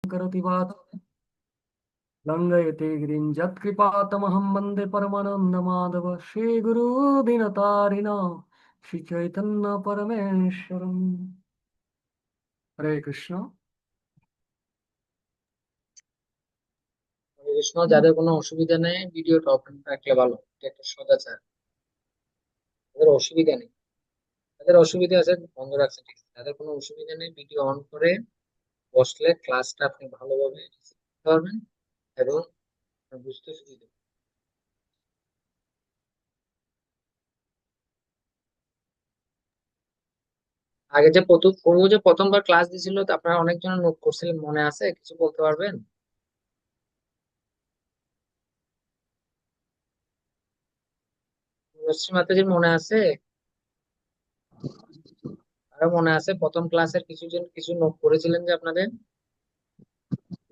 करोति वाच लंघयते गिरिं यत्कृपातमहं वन्दे परमानन्दमाधव श्रीगुरुदीनतारिणां श्रीचैतन्यपरमेश्वरम्। हरे कृष्ण। হরে কৃষ্ণ। যাদের কোনো অসুবিধা নেই ভিডিওটা ওপেন রাখলে ভালো, এটা একটা সদাচার। যাদের অসুবিধা নেই, যাদের অসুবিধা আছে বন্ধ রাখছে ঠিক আছে। যাদের কোনো অসুবিধা নেই ভিডিও অন করে বসলে ক্লাসটা আপনি ভালোভাবে শিখতে পারবেন এবং বুঝতে সুবিধা হবে। আগে যে প্রথম পূর্ব যে প্রথমবার ক্লাস দিছিল তা আপনারা অনেকজন নোট করছিলেন, মনে আছে? কিছু বলতে পারবেন? মুসলিম মাতাজির মনে আছে? আরো মনে আছে প্রথম ক্লাসের কিছুজন কিছু নোট করেছিলেন যে আপনাদের?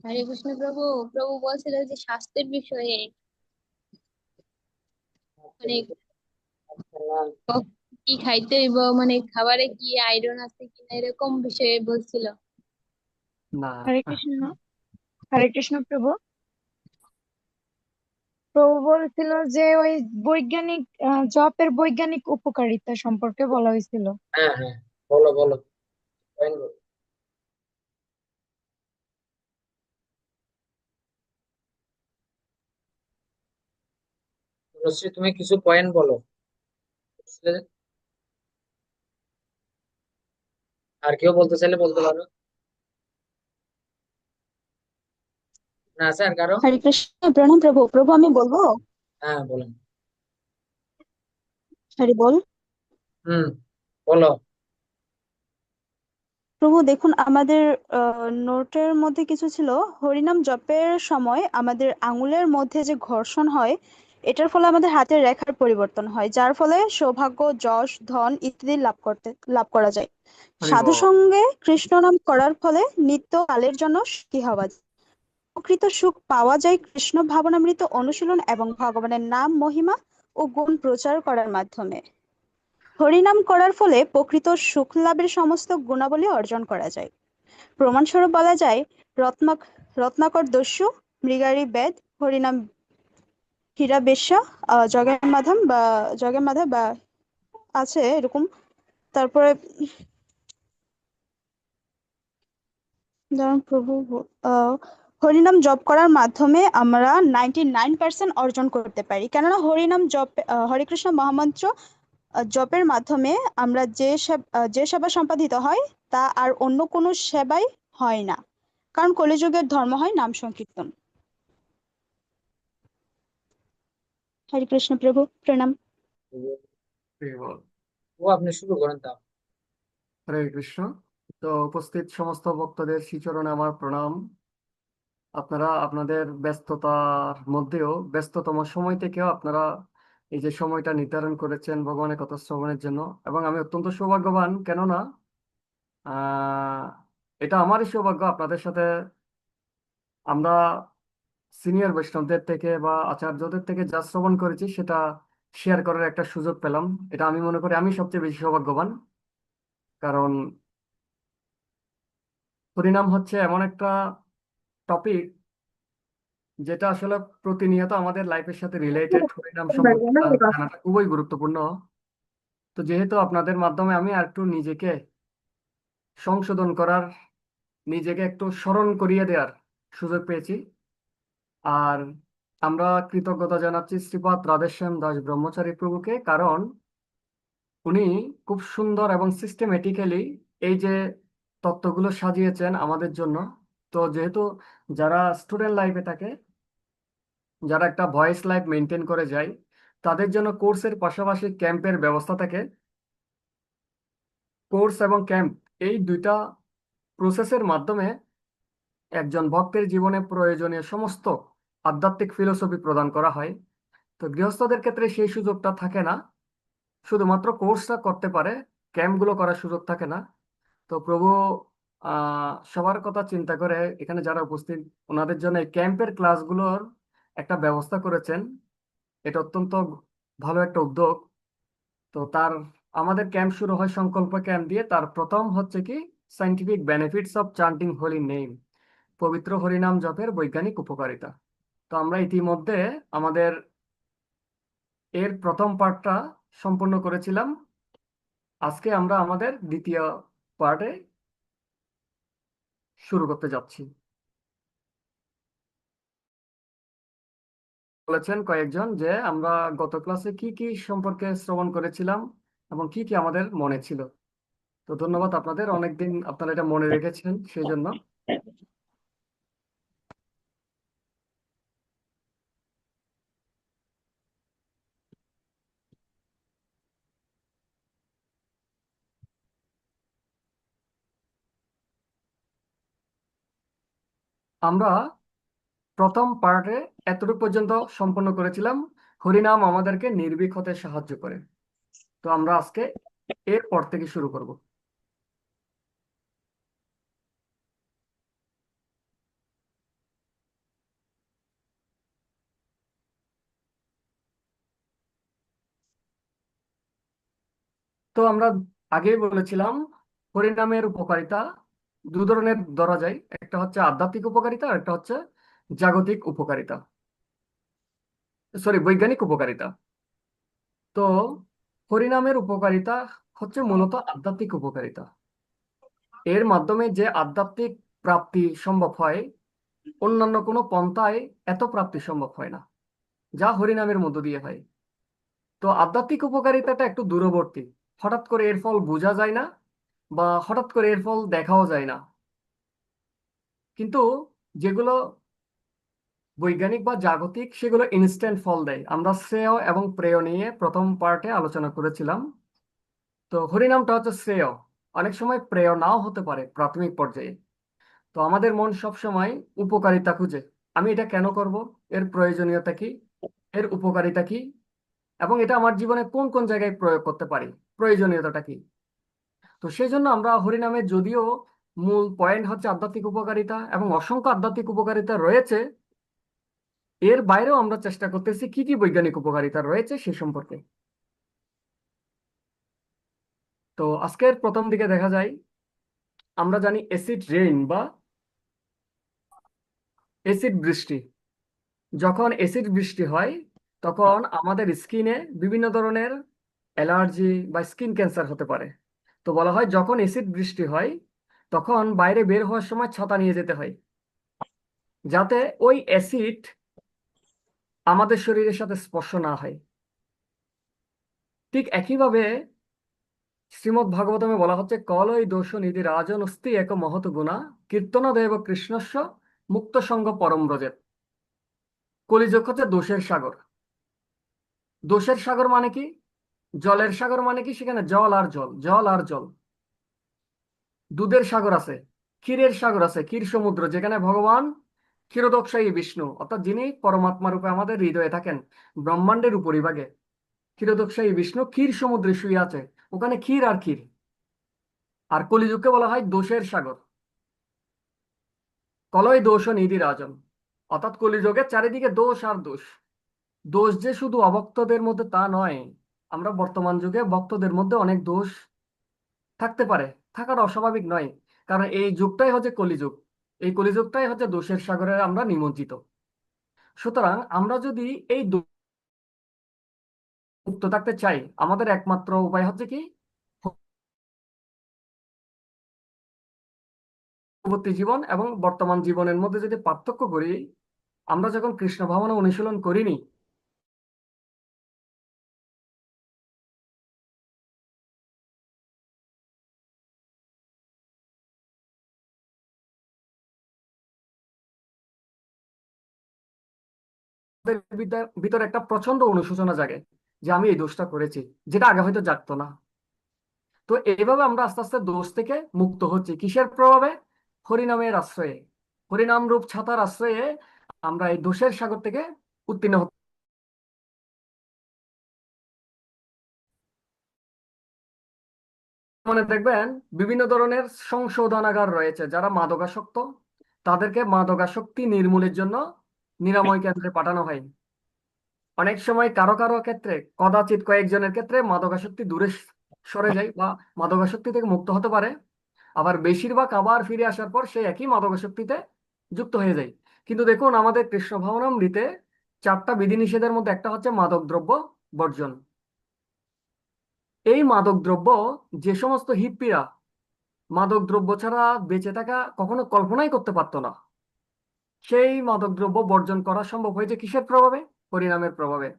হরে কৃষ্ণ প্রভু। প্রভু বলছিল যে স্বাস্থ্যের বিষয়ে, মানে ক- কি খাইতে হইব, মানে খাবারে কি আয়রন আছে কিনা এরকম বিষয়ে বলছিল। না। হরে কৃষ্ণ। হরে কৃষ্ণ প্রভু। প্রভু বলছিল যে ওই বৈজ্ঞানিক জপের বৈজ্ঞানিক উপকারিতা সম্পর্কে বলা হয়েছিল। হ্যাঁ হ্যাঁ, বলো বলো, পয়েন্ট বলো। তনুশ্রী, তুমি কিছু পয়েন্ট বলো। আর কেউ বলতে চাইলে বলতে পারো। না আছে আর কারো? হরে কৃষ্ণ, প্রণাম প্রভু। প্রভু আমি বলবো? হ্যাঁ বলেন। হরি বল। হুম, বলো। প্রভু দেখুন, আমাদের নোটের মধ্যে কিছু ছিল। হরিনাম জপের সময় আমাদের আঙুলের মধ্যে যে ঘর্ষণ হয়, এটার ফলে আমাদের হাতের রেখার পরিবর্তন হয়, যার ফলে সৌভাগ্য, যশ, ধন ইত্যাদি লাভ করা যায়। হরি সাধু বল। সঙ্গে কৃষ্ণ নাম করার ফলে নিত্য কালের জন্য সুখী হওয়া যায়। প্রকৃত সুখ পাওয়া যায় কৃষ্ণ ভাবনামৃত অনুশীলন এবং ভগবানের নাম, মহিমা ও গুণ প্রচার করার মাধ্যমে। হরিনাম করার ফলে প্রকৃত সুখ লাভের সমস্ত গুণাবলী অর্জন করা যায়। প্রমাণস্বরূপ বলা যায়, রত্নাক রত্নাকর দস্যু, মৃগারী বেদ, হরিনাম হীরা বেশ্যা, জগের মাধব বা আছে এরকম। তারপরে যেমন প্রভু আহ হরিনাম জপ করার মাধ্যমে আমরা 99% অর্জন করতে পারি, কেননা হরিনাম জপ, হরে কৃষ্ণ মহামন্ত্র জপের মাধ্যমে আমরা যে সেবা সম্পাদিত হয় তা আর অন্য কোনো সেবাই হয় না, কারণ কলিযুগের ধর্ম হয় নাম সংকীর্তন। হরে কৃষ্ণ প্রভু, প্রণাম। হরি বল। ও আপনি শুরু করেন তাও। হরে কৃষ্ণ। তো উপস্থিত সমস্ত ভক্তদের শ্রীচরণে আমার প্রণাম। আপনারা আপনাদের ব্যস্ততার মধ্যেও, ব্যস্ততম সময় থেকেও আপনারা এই যে সময়টা নির্ধারণ করেছেন ভগবানের কথা শ্রবণের জন্য, এবং আমি অত্যন্ত সৌভাগ্যবান। কেননা আহ এটা আমারই সৌভাগ্য আপনাদের সাথে আমরা সিনিয়র বৈষ্ণবদের থেকে বা আচার্যদের থেকে যা শ্রবণ করেছি সেটা শেয়ার করার একটা সুযোগ পেলাম। এটা আমি মনে করি আমি সবচেয়ে বেশি সৌভাগ্যবান। কারণ হরিনাম হচ্ছে এমন একটা টপিক যেটা আসলে প্রতিনিয়ত আমাদের লাইফের সাথে রিলেটেড। হরিনাম সম্পর্কে জানাটা খুবই গুরুত্বপূর্ণ। তো যেহেতু আপনাদের মাধ্যমে আমি আর একটু নিজেকে সংশোধন করার, নিজেকে একটু স্মরণ করিয়ে দেওয়ার সুযোগ পেয়েছি। আর আমরা কৃতজ্ঞতা জানাচ্ছি শ্রীপাদ রাধেশ্যাম দাস ব্রহ্মচারী প্রভুকে, কারণ উনি খুব সুন্দর এবং সিস্টেমেটিক্যালি এই যে তত্ত্বগুলো সাজিয়েছেন আমাদের জন্য। তো যেহেতু যারা স্টুডেন্ট লাইফে থাকে, যারা একটা ভয়েস লাইফ মেনটেন করে যায়, তাদের জন্য কোর্সের পাশাপাশি ক্যাম্পের ব্যবস্থা থাকে। কোর্স এবং ক্যাম্প এই দুইটা প্রসেসের মাধ্যমে একজন ভক্তের জীবনে প্রয়োজনীয় সমস্ত আধ্যাত্মিক ফিলোসফি প্রদান করা হয়। তো গৃহস্থদের ক্ষেত্রে সেই সুযোগটা থাকে না, শুধুমাত্র কোর্সটা করতে পারে, ক্যাম্পগুলো করার সুযোগ থাকে না। তো প্রভু সবার কথা চিন্তা করে এখানে যারা উপস্থিত ওনাদের জন্য এই ক্যাম্পের ক্লাসগুলোর একটা ব্যবস্থা করেছেন। এটা অত্যন্ত ভালো একটা উদ্যোগ। তো আমাদের ক্যাম্প শুরু হয় সংকল্প ক্যাম্প দিয়ে। তার প্রথম হচ্ছে কি scientific benefits of চান্টিং Holi name. পবিত্র হরিনাম জপের বৈজ্ঞানিক উপকারিতা। তো আমরা ইতিমধ্যে আমাদের এর প্রথম পার্টটা সম্পূর্ণ করেছিলাম। আজকে আমরা আমাদের দ্বিতীয় পার্টে শুরু করতে যাচ্ছি। বলেছেন কয়েকজন যে আমরা গত ক্লাসে কি কি সম্পর্কে শ্রবণ করেছিলাম এবং কি কি আমাদের মনে ছিল। তো ধন্যবাদ আপনাদের, অনেকদিন আপনারা এটা মনে রেখেছেন সেই জন্য। আমরা প্রথম পার্টে এতটুকু পর্যন্ত সম্পন্ন করেছিলাম, হরিনাম আমাদেরকে নির্ভীক হতে সাহায্য করে। তো আমরা আজকে এর পর থেকে শুরু করব। তো আমরা আগেই বলেছিলাম হরিনামের উপকারিতা দু ধরনের ধরা যায়, একটা হচ্ছে আধ্যাত্মিক উপকারিতা আর একটা হচ্ছে জাগতিক উপকারিতা, সরি বৈজ্ঞানিক উপকারিতা। তো হরিনামের উপকারিতা হচ্ছে মূলত আধ্যাত্মিক উপকারিতা। এর মাধ্যমে যে আধ্যাত্মিক প্রাপ্তি সম্ভব হয়, অন্যান্য কোনো পন্থায় এত প্রাপ্তি সম্ভব হয় না, যা হরিনামের মধ্য দিয়ে হয়। তো আধ্যাত্মিক উপকারিতাটা একটু দূরবর্তী, হঠাৎ করে এর ফল বোঝা যায় না বা হঠাৎ করে এর ফল দেখাও যায় না। কিন্তু যেগুলো বৈজ্ঞানিক বা জাগতিক, সেগুলো ইনস্ট্যান্ট ফল দেয়। আমরা শ্রেয় এবং প্রেয় নিয়ে প্রথম পার্টে আলোচনা করেছিলাম। তো হরিনামটা হচ্ছে শ্রেয়, অনেক সময় প্রেয় নাও হতে পারে প্রাথমিক পর্যায়ে। তো আমাদের মন সব সময় উপকারিতা খুঁজে, আমি এটা কেন করব, এর প্রয়োজনীয়তা কি, এর উপকারিতা কি, এবং এটা আমার জীবনে কোন কোন জায়গায় প্রয়োগ করতে পারি, প্রয়োজনীয়তাটা কি। তো সেই জন্য আমরা হরিনামে, যদিও মূল পয়েন্ট হচ্ছে আধ্যাত্মিক উপকারিতা এবং অসংখ্য আধ্যাত্মিক উপকারিতা রয়েছে, এর বাইরেও আমরা চেষ্টা করতেছি কি কি বৈজ্ঞানিক উপকারিতা রয়েছে সে সম্পর্কে। তো আজকের প্রথম দিকে দেখা যায়, আমরা জানি অ্যাসিড রেইন বা অ্যাসিড বৃষ্টি। যখন অ্যাসিড বৃষ্টি হয় তখন আমাদের স্কিনে বিভিন্ন ধরনের অ্যালার্জি বা স্কিন ক্যান্সার হতে পারে। তো বলা হয় যখন অ্যাসিড বৃষ্টি হয় তখন বাইরে বের হওয়ার সময় ছাতা নিয়ে যেতে হয়, যাতে ওই অ্যাসিড আমাদের শরীরের সাথে স্পর্শ না হয়। ঠিক একইভাবে শ্রীমদ্ ভাগবতমে বলা হচ্ছে, কলই দোষ নিধি রাজন অস্তি এক মহৎ গুণা কীর্তনদেব কৃষ্ণস্য মুক্ত সঙ্গ পরম ব্রজেত। কলিযুগ হচ্ছে দোষের সাগর। দোষের সাগর মানে কি? জলের সাগর মানে কি? সেখানে জল আর জল, জল আর জল। দুধের সাগর আছে, ক্ষীরের সাগর আছে, ক্ষীর সমুদ্র, যেখানে ভগবান ক্ষীরোদকশায়ী বিষ্ণু, অর্থাৎ যিনি পরমাত্মা রূপে আমাদের হৃদয়ে থাকেন, ব্রহ্মাণ্ডের উপরিভাগে ক্ষীরোদকশায়ী বিষ্ণু ক্ষীর সমুদ্রে শুয়ে আছে, ওখানে ক্ষীর আর ক্ষীর। আর কলিযুগকে বলা হয় দোষের সাগর, কলয় দোষ নিধি রাজন। অর্থাৎ কলিযুগে চারিদিকে দোষ আর দোষ। দোষ যে শুধু অভক্তদের মধ্যে তা নয়, আমরা বর্তমান যুগে ভক্তদের মধ্যে অনেক দোষ থাকতে পারে, থাকার অস্বাভাবিক নয়। কারণ এই যুগটাই হচ্ছে কলিযুগ, এই কলিযুগটাই হচ্ছে দোষের সাগরে আমরা নিমজ্জিত। সুতরাং আমরা যদি এই মুক্ত থাকতে চাই, আমাদের একমাত্র উপায় হচ্ছে কি, পূর্ববর্তী জীবন এবং বর্তমান জীবনের মধ্যে যদি পার্থক্য করি, আমরা যখন কৃষ্ণ ভাবনা অনুশীলন করিনি, ভিতরে একটা প্রচন্ড অনুশোচনা জাগে যে আমি এই দোষটা করেছি, যেটা আগে হয়তো জাগতো না। তো এইভাবে আমরা আস্তে আস্তে দোষ থেকে মুক্ত হচ্ছি, কিসের প্রভাবে? হরিনামের আশ্রয়ে, হরিনাম রূপ ছাতার আশ্রয়ে আমরা এই দোষের সাগর থেকে উত্তীর্ণ হতে। মানে দেখবেন বিভিন্ন ধরনের সংশোধনাগার রয়েছে, যারা মাদকাসক্ত তাদেরকে মাদকাসক্তি নির্মূলের জন্য নিরাময় কেন্দ্রে পাঠানো হয়। অনেক সময় কারো কারো ক্ষেত্রে, কদাচিৎ কয়েকজনের ক্ষেত্রে মাদকাসক্তি দূরে সরে যায় বা মাদকাসক্তি থেকে মুক্ত হতে পারে। আবার বেশিরভাগ আবার ফিরে আসার পর সেই একই মাদকাসক্তিতে যুক্ত হয়ে যাই। কিন্তু দেখুন আমাদের কৃষ্ণ ভাবনামৃতে 4টা বিধিনিষেধের মধ্যে একটা হচ্ছে মাদকদ্রব্য বর্জন। এই মাদকদ্রব্য যে সমস্ত হিপ্পিরা মাদকদ্রব্য ছাড়া বেঁচে থাকা কখনো কল্পনাই করতে পারতো না, সেই মাদকদ্রব্য বর্জন করা সম্ভব হয়েছে কিসের প্রভাবে? হরিনামের প্রভাবে।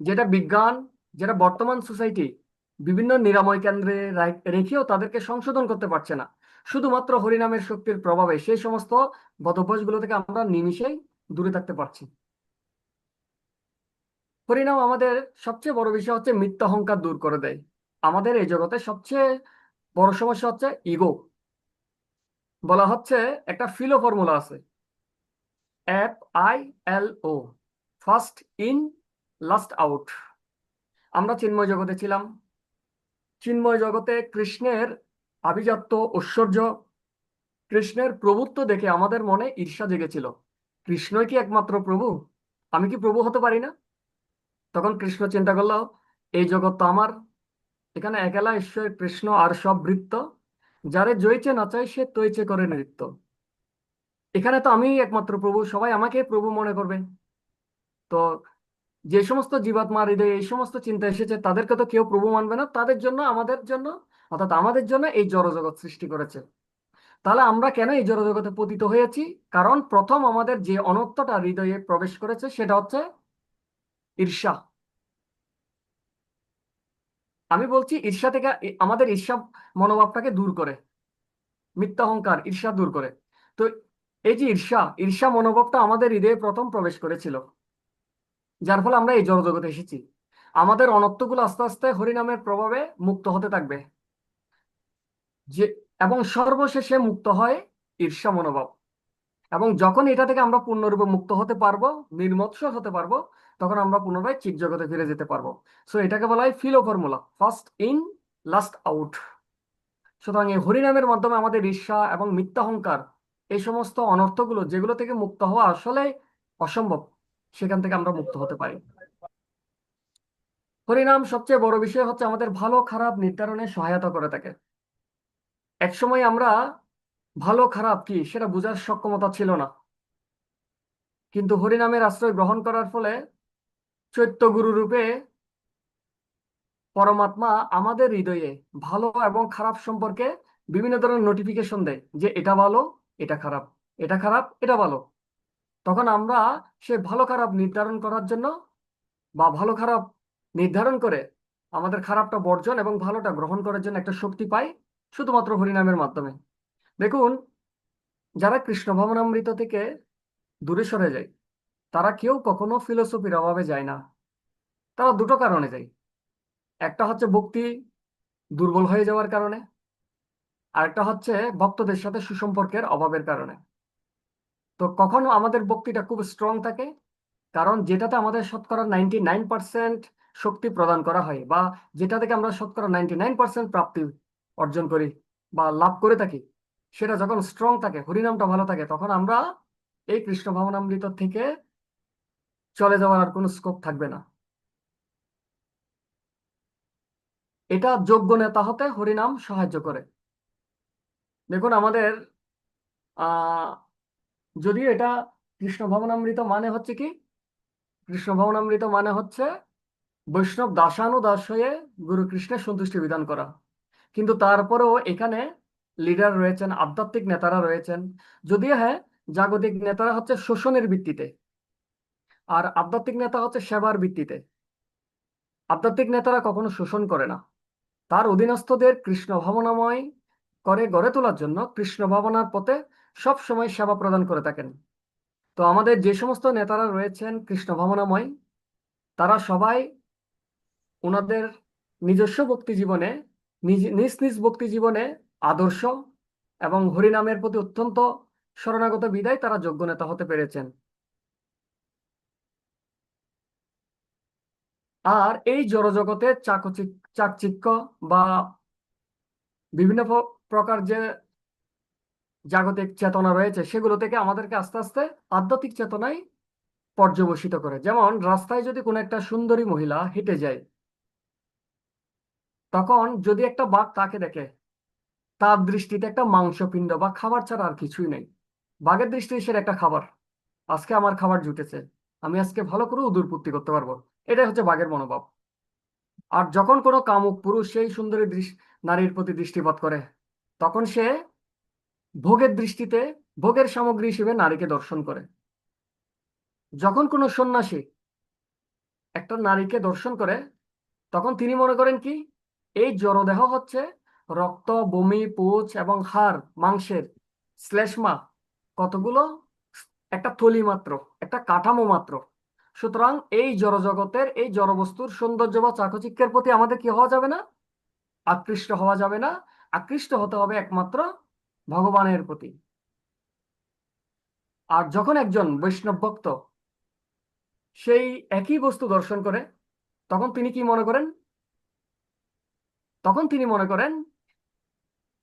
যেটা বিজ্ঞান, যেটা বর্তমান সোসাইটি বিভিন্ন নিরাময় কেন্দ্রে রেখেও তাদেরকে সংশোধন করতে পারছে না, শুধুমাত্র হরিনামের শক্তির প্রভাবে সেই সমস্ত বদভ্যাসগুলো থেকে আমরা নিমিষেই দূরে থাকতে পারছি। হরিনাম আমাদের সবচেয়ে বড় বিষয় হচ্ছে মিথ্যাহংকার দূর করে দেয়। আমাদের এই জগতে সবচেয়ে বড় সমস্যা হচ্ছে ইগো। বলা হচ্ছে একটা ফিলো ফর্মুলা আছে, FILO, first in last out. আমরা চিন্ময় জগতে ছিলাম, চিন্ময় জগতে কৃষ্ণের আভিজাত্য ঐশ্বর্য, কৃষ্ণের প্রভুত্ব দেখে আমাদের মনে ঈর্ষা জেগেছিল। কৃষ্ণই কি একমাত্র প্রভু? আমি কি প্রভু হতে পারি না? তখন কৃষ্ণ চিন্তা করলো, এই জগৎ তো আমার, এখানে একলা ঈশ্বর কৃষ্ণ আর সব বৃত্ত, যারে জয়ছে নাচায় সে তৈছে করে নৃত্য। এখানে তো আমি একমাত্র প্রভু, সবাই আমাকে প্রভু মনে করবে। তো যে সমস্ত জীবাত্মার হৃদয়ে এই সমস্ত চিন্তা এসেছে তাদেরকে তো কেউ প্রভু মানবে না, তাদের জন্য আমাদের জন্য অর্থাৎ আমাদের জন্য এই জড়জগৎ সৃষ্টি করেছে। তাহলে আমরা কেন এই জড়জগতে পতিত হয়েছি? কারণ প্রথম আমাদের যে অনর্থটা হৃদয়ে প্রবেশ করেছে সেটা হচ্ছে ঈর্ষা। আমি বলছি ঈর্ষা থেকে আমাদের ঈর্ষা মনোভাবটাকে দূর করে, মিথ্যা অহংকার ঈর্ষা দূর করে। তো এই যে ঈর্ষা ঈর্ষা মনোভাবটা আমাদের হৃদয়ে প্রথম প্রবেশ করেছিল, যার ফলে আমরা এই জড়জগতে এসেছি। আমাদের অনর্থগুলো আস্তে আস্তে হরিনামের প্রভাবে মুক্ত হতে থাকবে, যে এবং সর্বশেষে মুক্ত হয় ঈর্ষা মনোভাব। এবং যখন এটা থেকে আমরা পূর্ণরূপে মুক্ত হতে পারবো, নির্মৎসর হতে পারবো, তখন আমরা পুনরায় চিৎ জগতে ফিরে যেতে পারবো। সো এটাকে বলা হয় fellow formula, first in last out. সুতরাং এই হরিনামের মাধ্যমে আমাদের ঈর্ষা এবং মিথ্যাহংকার এই সমস্ত অনর্থগুলো যেগুলো থেকে মুক্ত হওয়া আসলে অসম্ভব, সেখান থেকে আমরা মুক্ত হতে পারি। হরিনাম সবচেয়ে বড় বিষয় হচ্ছে আমাদের ভালো খারাপ নির্ধারণে সহায়তা করে থাকে। একসময় আমরা ভালো খারাপ কি সেটা বোঝার সক্ষমতা ছিল না, কিন্তু হরিনামের আশ্রয় গ্রহণ করার ফলে চৈত্য গুরু রূপে পরমাত্মা আমাদের হৃদয়ে ভালো এবং খারাপ সম্পর্কে বিভিন্ন ধরনের নোটিফিকেশন দেয়, যে এটা ভালো, এটা খারাপ, এটা খারাপ, এটা ভালো। তখন আমরা সে ভালো খারাপ নির্ধারণ করার জন্য বা ভালো খারাপ নির্ধারণ করে আমাদের খারাপটা বর্জন এবং ভালোটা গ্রহণ করার জন্য একটা শক্তি পাই, শুধুমাত্র হরিনামের মাধ্যমে। দেখুন, যারা কৃষ্ণ ভবনামৃত থেকে দূরে সরে যায় তারা কেউ কখনো ফিলোসফির অভাবে যায় না। তারা দুটো কারণে যায়, একটা হচ্ছে ভক্তি দুর্বল হয়ে যাওয়ার কারণে, আরেকটা হচ্ছে ভক্তদের সাথে সুসম্পর্কের অভাবের কারণে। তো কখনো আমাদের ভক্তিটা খুব স্ট্রং থাকে, কারণ যেটাতে আমাদের শতকরা 99% শক্তি প্রদান করা হয়, বা যেটা থেকে আমরা শতকরা 99% প্রাপ্তি অর্জন করি বা লাভ করে থাকি, সেটা যখন স্ট্রং থাকে, হরিনামটা ভালো থাকে, তখন আমরা এই কৃষ্ণ ভাবনামৃত থেকে চলে যাওয়ার আর কোনো স্কোপ থাকবে না। এটা যোগ্য নেতা হতে হরিনাম সাহায্য করে। দেখুন আমাদের আহ যদিও এটা কৃষ্ণ ভবনামৃত মানে হচ্ছে কি, কৃষ্ণ ভবনামৃত মানে হচ্ছে বৈষ্ণব দাসানুদাস হয়ে গুরু কৃষ্ণের সন্তুষ্টি বিধান করা, কিন্তু তারপরেও এখানে লিডার রয়েছেন, আধ্যাত্মিক নেতারা রয়েছেন। যদিও হ্যাঁ, জাগতিক নেতারা হচ্ছে শোষণের ভিত্তিতে, আর আধ্যাত্মিক নেতা হচ্ছে সেবার ভিত্তিতে। আধ্যাত্মিক নেতারা কখনো শোষণ করে না, তার অধীনস্থদের কৃষ্ণ ভাবনাময় করে গড়ে তোলার জন্য কৃষ্ণ ভাবনার পথে সব সময় সেবা প্রদান করে থাকেন। তো আমাদের যে সমস্ত নেতারা রয়েছেন কৃষ্ণ ভাবনাময়, তারা সবাই ওনাদের নিজস্ব ভক্তি জীবনে, নিজ নিজ ভক্তি জীবনে আদর্শ এবং হরিনামের প্রতি অত্যন্ত শরণাগত বিধায় তারা যোগ্য নেতা হতে পেরেছেন। আর এই জড়জগতে চাকচিক্য বা বিভিন্ন প্রকার যে জাগতিক চেতনা রয়েছে সেগুলো থেকে আমাদেরকে আস্তে আস্তে আধ্যাত্মিক চেতনায় পর্যবসিত করে। যেমন রাস্তায় যদি কোনো একটা সুন্দরী মহিলা হেঁটে যায়, তখন যদি একটা বাঘ তাকে দেখে, তার দৃষ্টিতে একটা মাংসপিণ্ড বা খাবার ছাড়া আর কিছুই নেই। বাঘের দৃষ্টি সেটা একটা খাবার। আজকে আমার খাবার জুটেছে, আমি আজকে ভালো করে উদর পূর্তি করতে পারবো, এটাই হচ্ছে বাঘের মনোভাব। আর যখন কোনো কামুক পুরুষ সেই সুন্দরী নারীর প্রতি দৃষ্টিপাত করে, তখন সে ভোগের দৃষ্টিতে, ভোগের সামগ্রী হিসেবে নারীকে দর্শন করে। যখন কোনো সন্ন্যাসী একটা নারীকে দর্শন করে, তখন তিনি মনে করেন কি, এই জড়দেহ হচ্ছে রক্ত, বমি, পুঁজ এবং হাড় মাংসের শ্লেষ্মা কতগুলো, একটা থলি মাত্র, একটা কাঠামো মাত্র। সুতরাং এই জড়জগতের, এই জড়বস্তুর সৌন্দর্য বা চাকচিক্যের প্রতি আমাদের কি হওয়া যাবে না, আকৃষ্ট হওয়া যাবে না। আকৃষ্ট হতে হবে একমাত্র ভগবানের প্রতি। আর যখন একজন বৈষ্ণব ভক্ত সেই একই বস্তু দর্শন করে, তখন তিনি কি মনে করেন, তখন তিনি মনে করেন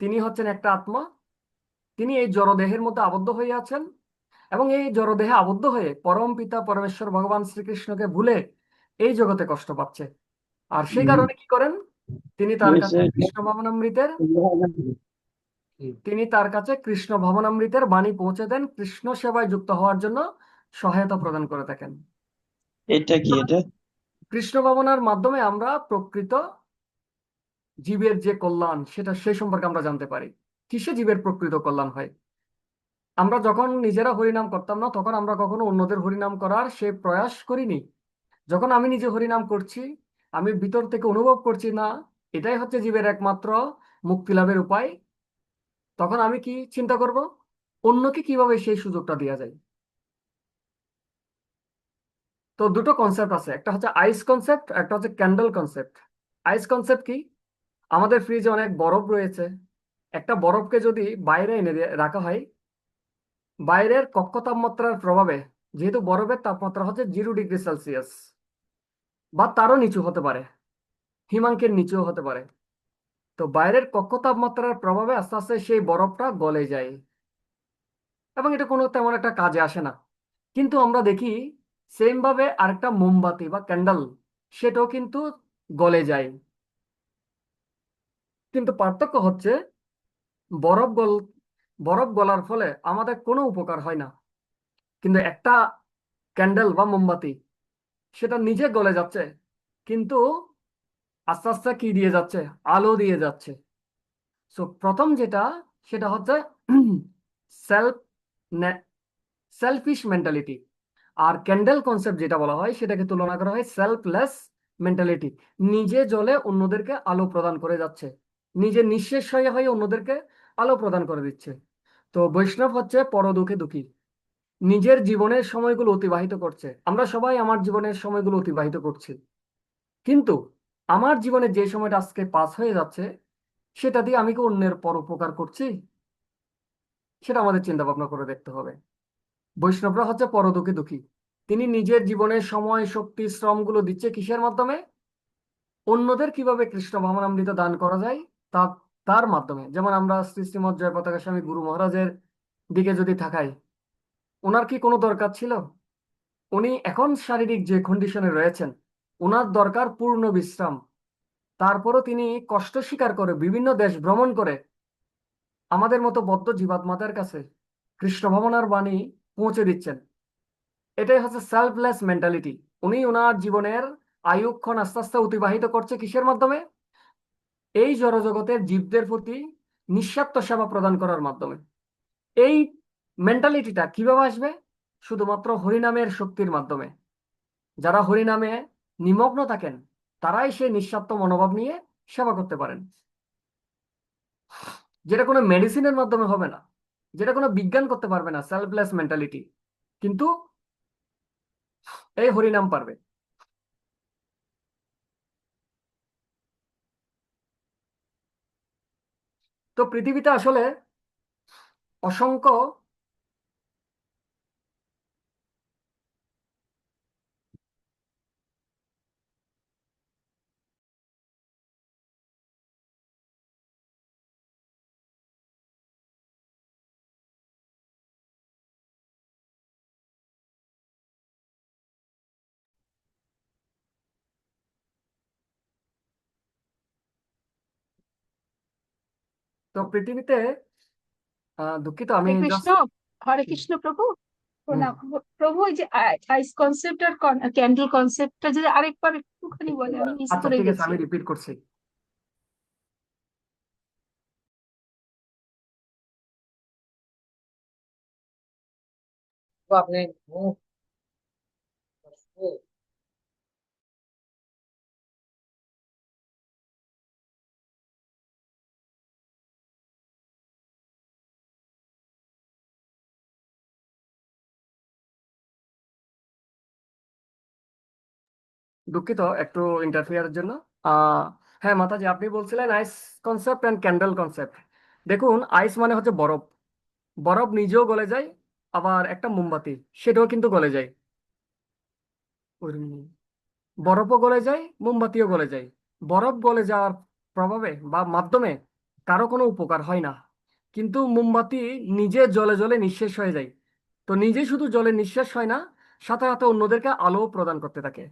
তিনি হচ্ছেন একটা আত্মা, তিনি এই জড়দেহের মধ্যে আবদ্ধ হয়ে আছেন, এবং এই জড়দেহে আবদ্ধ হয়ে পরম পিতা পরমেশ্বর ভগবান শ্রীকৃষ্ণকে ভুলে এই জগতে কষ্ট পাচ্ছে। আর সেই কারণে কি করেন, তিনি তার কাছে কৃষ্ণ ভাবনামৃতের, তিনি তার কাছে কৃষ্ণ ভাবনামৃতের বাণী পৌঁছে দেন, কৃষ্ণ সেবায় যুক্ত হওয়ার জন্য সহায়তা প্রদান করে থাকেন। এটা কি এটা? কৃষ্ণ ভাবনার মাধ্যমে আমরা প্রকৃত জীবের যে কল্যাণ, সেটা সেই সম্পর্কে আমরা জানতে পারি। কিসে জীবের প্রকৃত কল্যাণ হয়। আমরা যখন নিজেরা হরিনাম করতাম না, তখন আমরা কখনো অন্যদের হরিনাম করার সে প্রয়াস করিনি। যখন আমি নিজে হরিনাম করছি, আমি ভিতর থেকে অনুভব করছি না এটাই হচ্ছে জীবের একমাত্র মুক্তি লাভের উপায়, তখন আমি কি চিন্তা করব, অন্যকে কিভাবে সেই সুযোগটা দেওয়া যায়। তো দুটো কনসেপ্ট আছে, একটা হচ্ছে আইস কনসেপ্ট, একটা হচ্ছে ক্যান্ডেল কনসেপ্ট। আইস কনসেপ্ট কি, আমাদের ফ্রিজে অনেক বরফ রয়েছে, একটা বরফকে যদি বাইরে এনে রাখা হয়, বাইরের কক্ষ তাপমাত্রার প্রভাবে, যেহেতু বরফের তাপমাত্রা হচ্ছে 0 ডিগ্রি সেলসিয়াস বা তারও নিচু হতে পারে, হিমাঙ্কের নিচেও হতে পারে, তো বাইরের কক্ষ তাপমাত্রার প্রভাবে আস্তে আস্তে সেই বরফটা গলে যায়, এবং এটা কোনো তেমন একটা কাজে আসে না। কিন্তু আমরা দেখি সেম ভাবে আরেকটা মোমবাতি বা ক্যান্ডেল, সেটাও কিন্তু গলে যায়। কিন্তু পার্থক্য হচ্ছে বরফ গল বরফ গলার ফলে আমাদের কোনো উপকার হয় না, কিন্তু একটা ক্যান্ডেল বা মোমবাতি সেটা নিজে গলে যাচ্ছে, কিন্তু আস্তে আস্তে কি দিয়ে যাচ্ছে, আলো দিয়ে যাচ্ছে। সো প্রথম যেটা, সেটা হচ্ছে সেলফ সেলফিশ মেন্টালিটি। আর ক্যান্ডেল কনসেপ্ট যেটা বলা হয়, সেটাকে তুলনা করা হয় সেলফলেস মেন্টালিটি। নিজে জ্বলে অন্যদেরকে আলো প্রদান করে যাচ্ছে, নিজে নিঃশেষ হয়ে হয়ে অন্যদেরকে আলো প্রদান করে দিচ্ছে। তো বৈষ্ণব হচ্ছে পর দুঃখে দুঃখী, নিজের জীবনের সময়গুলো অতিবাহিত করছে। আমরা সবাই আমার জীবনের সময়গুলো অতিবাহিত করছি, কিন্তু আমার জীবনে যে সময়টা আজকে পাস হয়ে যাচ্ছে, সেটা দিয়ে আমি কি অন্যের পরোপকার করছি, সেটা আমাদের চিন্তা ভাবনা করে দেখতে হবে। বৈষ্ণবরা হচ্ছে পরদুঃখী দুঃখী, তিনি নিজের জীবনের সময়, শক্তি, শ্রমগুলো দিচ্ছে কিসের মাধ্যমে, অন্যদের কিভাবে কৃষ্ণ ভাবনামৃত দান করা যায় তা, তার মাধ্যমে। যেমন আমরা শ্রী শ্রীমৎ জয় পতাকা স্বামী গুরু মহারাজের দিকে যদি তাকাই, ওনার কি কোনো দরকার ছিল, উনি এখন শারীরিক যে কন্ডিশনে রয়েছেন, ওনার দরকার পূর্ণ বিশ্রাম, তারপরও তিনি কষ্ট স্বীকার করে বিভিন্ন দেশ ভ্রমণ করে আমাদের মতো বদ্ধ জীবাত্মাদের কাছে কৃষ্ণ ভাবনার বাণী পৌঁছে দিচ্ছেন। এটাই হচ্ছে সেলফলেস মেন্টালিটি। উনি ওনার জীবনের আয়ুক্ষণ আস্তে আস্তে অতিবাহিত করছে কিসের মাধ্যমে, এই জড়জগতের জীবদের প্রতি নিঃস্বার্থ সেবা প্রদান করার মাধ্যমে। এই মেন্টালিটিটা কিভাবে আসবে, শুধুমাত্র হরিনামের শক্তির মাধ্যমে। যারা হরিনামে নিমগ্ন থাকেন, তারাই সেই নিঃস্বার্থ মনোভাব নিয়ে সেবা করতে পারেন, যেটা কোনো মেডিসিনের মাধ্যমে হবে না, যেটা কোনো বিজ্ঞান করতে পারবে না, সেলফলেস মেন্টালিটি। কিন্তু এই হরিনাম পারবে। তো পৃথিবীতে আসলে অসংখ্য তো পৃথিবীতে দুঃখিত, আমি হরে কৃষ্ণ। জাস্ট হরে কৃষ্ণ প্রভু, হুম। প্রণাম। প্রভু, ওই যে আইস কনসেপ্ট আর ক্যান্ডেল কনসেপ্টটা যদি আরেকবার একটুখানি বলে, আমি মিস আচ্ছা করে ঠিক আছে, গেছি। আমি রিপিট করছি। তো আপনি মুখ দুঃখিত একটু ইন্টারফিয়ারের জন্য। আহ হ্যাঁ মাতাজি, আপনি বলছিলেন আইস কনসেপ্ট অ্যান্ড ক্যান্ডেল কনসেপ্ট। দেখুন, আইস মানে হচ্ছে বরফ। বরফ নিজেও গলে যায়, আবার একটা মোমবাতি সেটাও কিন্তু গলে যায়। বরফও গলে যায়, মোমবাতিও গলে যায়। বরফ গলে যাওয়ার প্রভাবে বা মাধ্যমে কারো কোনো উপকার হয় না, কিন্তু মোমবাতি নিজে জলে জলে নিঃশেষ হয়ে যায়। তো নিজে শুধু জলে নিঃশেষ হয় না, সাথে সাথে অন্যদেরকে আলো প্রদান করতে থাকে।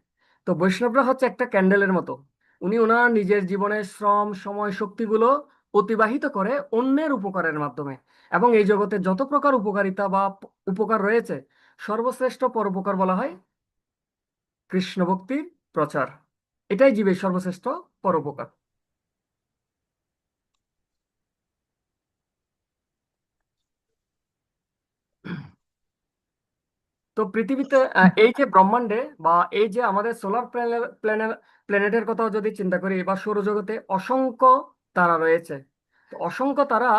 তো বৈষ্ণবরা হচ্ছে একটা ক্যান্ডেলের মতো। উনি ওনার নিজের জীবনের শ্রম, সময়, শক্তিগুলো অতিবাহিত করে অন্যের উপকারের মাধ্যমে। এবং এই জগতে যত প্রকার উপকারিতা বা উপকার রয়েছে, সর্বশ্রেষ্ঠ পরোপকার বলা হয় কৃষ্ণ ভক্তির প্রচার। এটাই জীবের সর্বশ্রেষ্ঠ পরোপকার। তো পৃথিবীতে এই যে ব্রহ্মাণ্ডে বা এই যে আমাদের সোলার প্ল্যানেটের কথাও যদি চিন্তা করি, বা সৌরজগতে অসংখ্য তারা রয়েছে। তো অসংখ্য তারা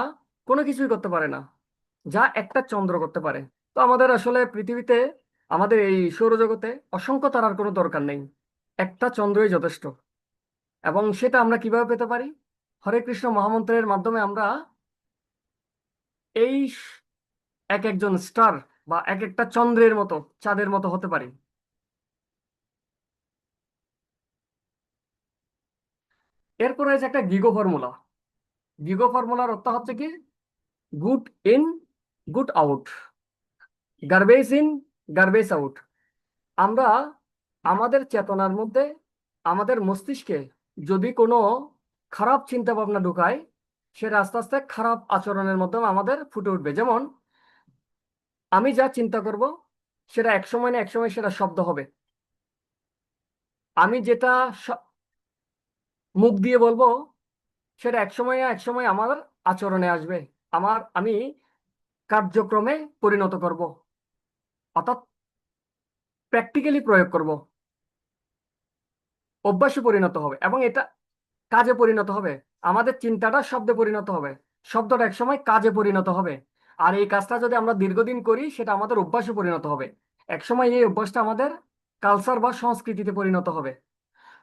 কোনো কিছুই করতে পারে না, যা একটা চন্দ্র করতে পারে। তো আমাদের আসলে পৃথিবীতে, আমাদের এই সৌরজগতে অসংখ্য তারার কোনো দরকার নেই, একটা চন্দ্রই যথেষ্ট। এবং সেটা আমরা কিভাবে পেতে পারি? হরে কৃষ্ণ মহামন্ত্রের মাধ্যমে আমরা এই এক একজন স্টার বা এক একটা চন্দ্রের মতো, চাঁদের মতো হতে পারি। এরপরে হচ্ছে একটা গিগো ফর্মুলা। গিগো ফর্মুলার অর্থ হচ্ছে কি, good in, good out, garbage in, garbage out. আমরা আমাদের চেতনার মধ্যে, আমাদের মস্তিষ্কে যদি কোনো খারাপ চিন্তা ভাবনা ঢুকাই, সেটা আস্তে আস্তে খারাপ আচরণের মাধ্যমে আমাদের ফুটে উঠবে। যেমন আমি যা চিন্তা করব, সেটা এক সময় না এক সময় সেটা শব্দ হবে। আমি যেটা মুখ দিয়ে বলবো, সেটা এক সময় না এক সময় আমার আচরণে আসবে, আমি কার্যক্রমে পরিণত করব, অর্থাৎ প্র্যাকটিক্যালি প্রয়োগ করব, অভ্যাসে পরিণত হবে, এবং এটা কাজে পরিণত হবে। আমাদের চিন্তাটা শব্দে পরিণত হবে, শব্দটা এক সময় কাজে পরিণত হবে। আর এই কাজটা যদি আমরা দীর্ঘদিন করি, সেটা আমাদের অভ্যাসে পরিণত হবে। এক সময় এই অভ্যাসটা আমাদের কালচার বা সংস্কৃতিতে পরিণত হবে।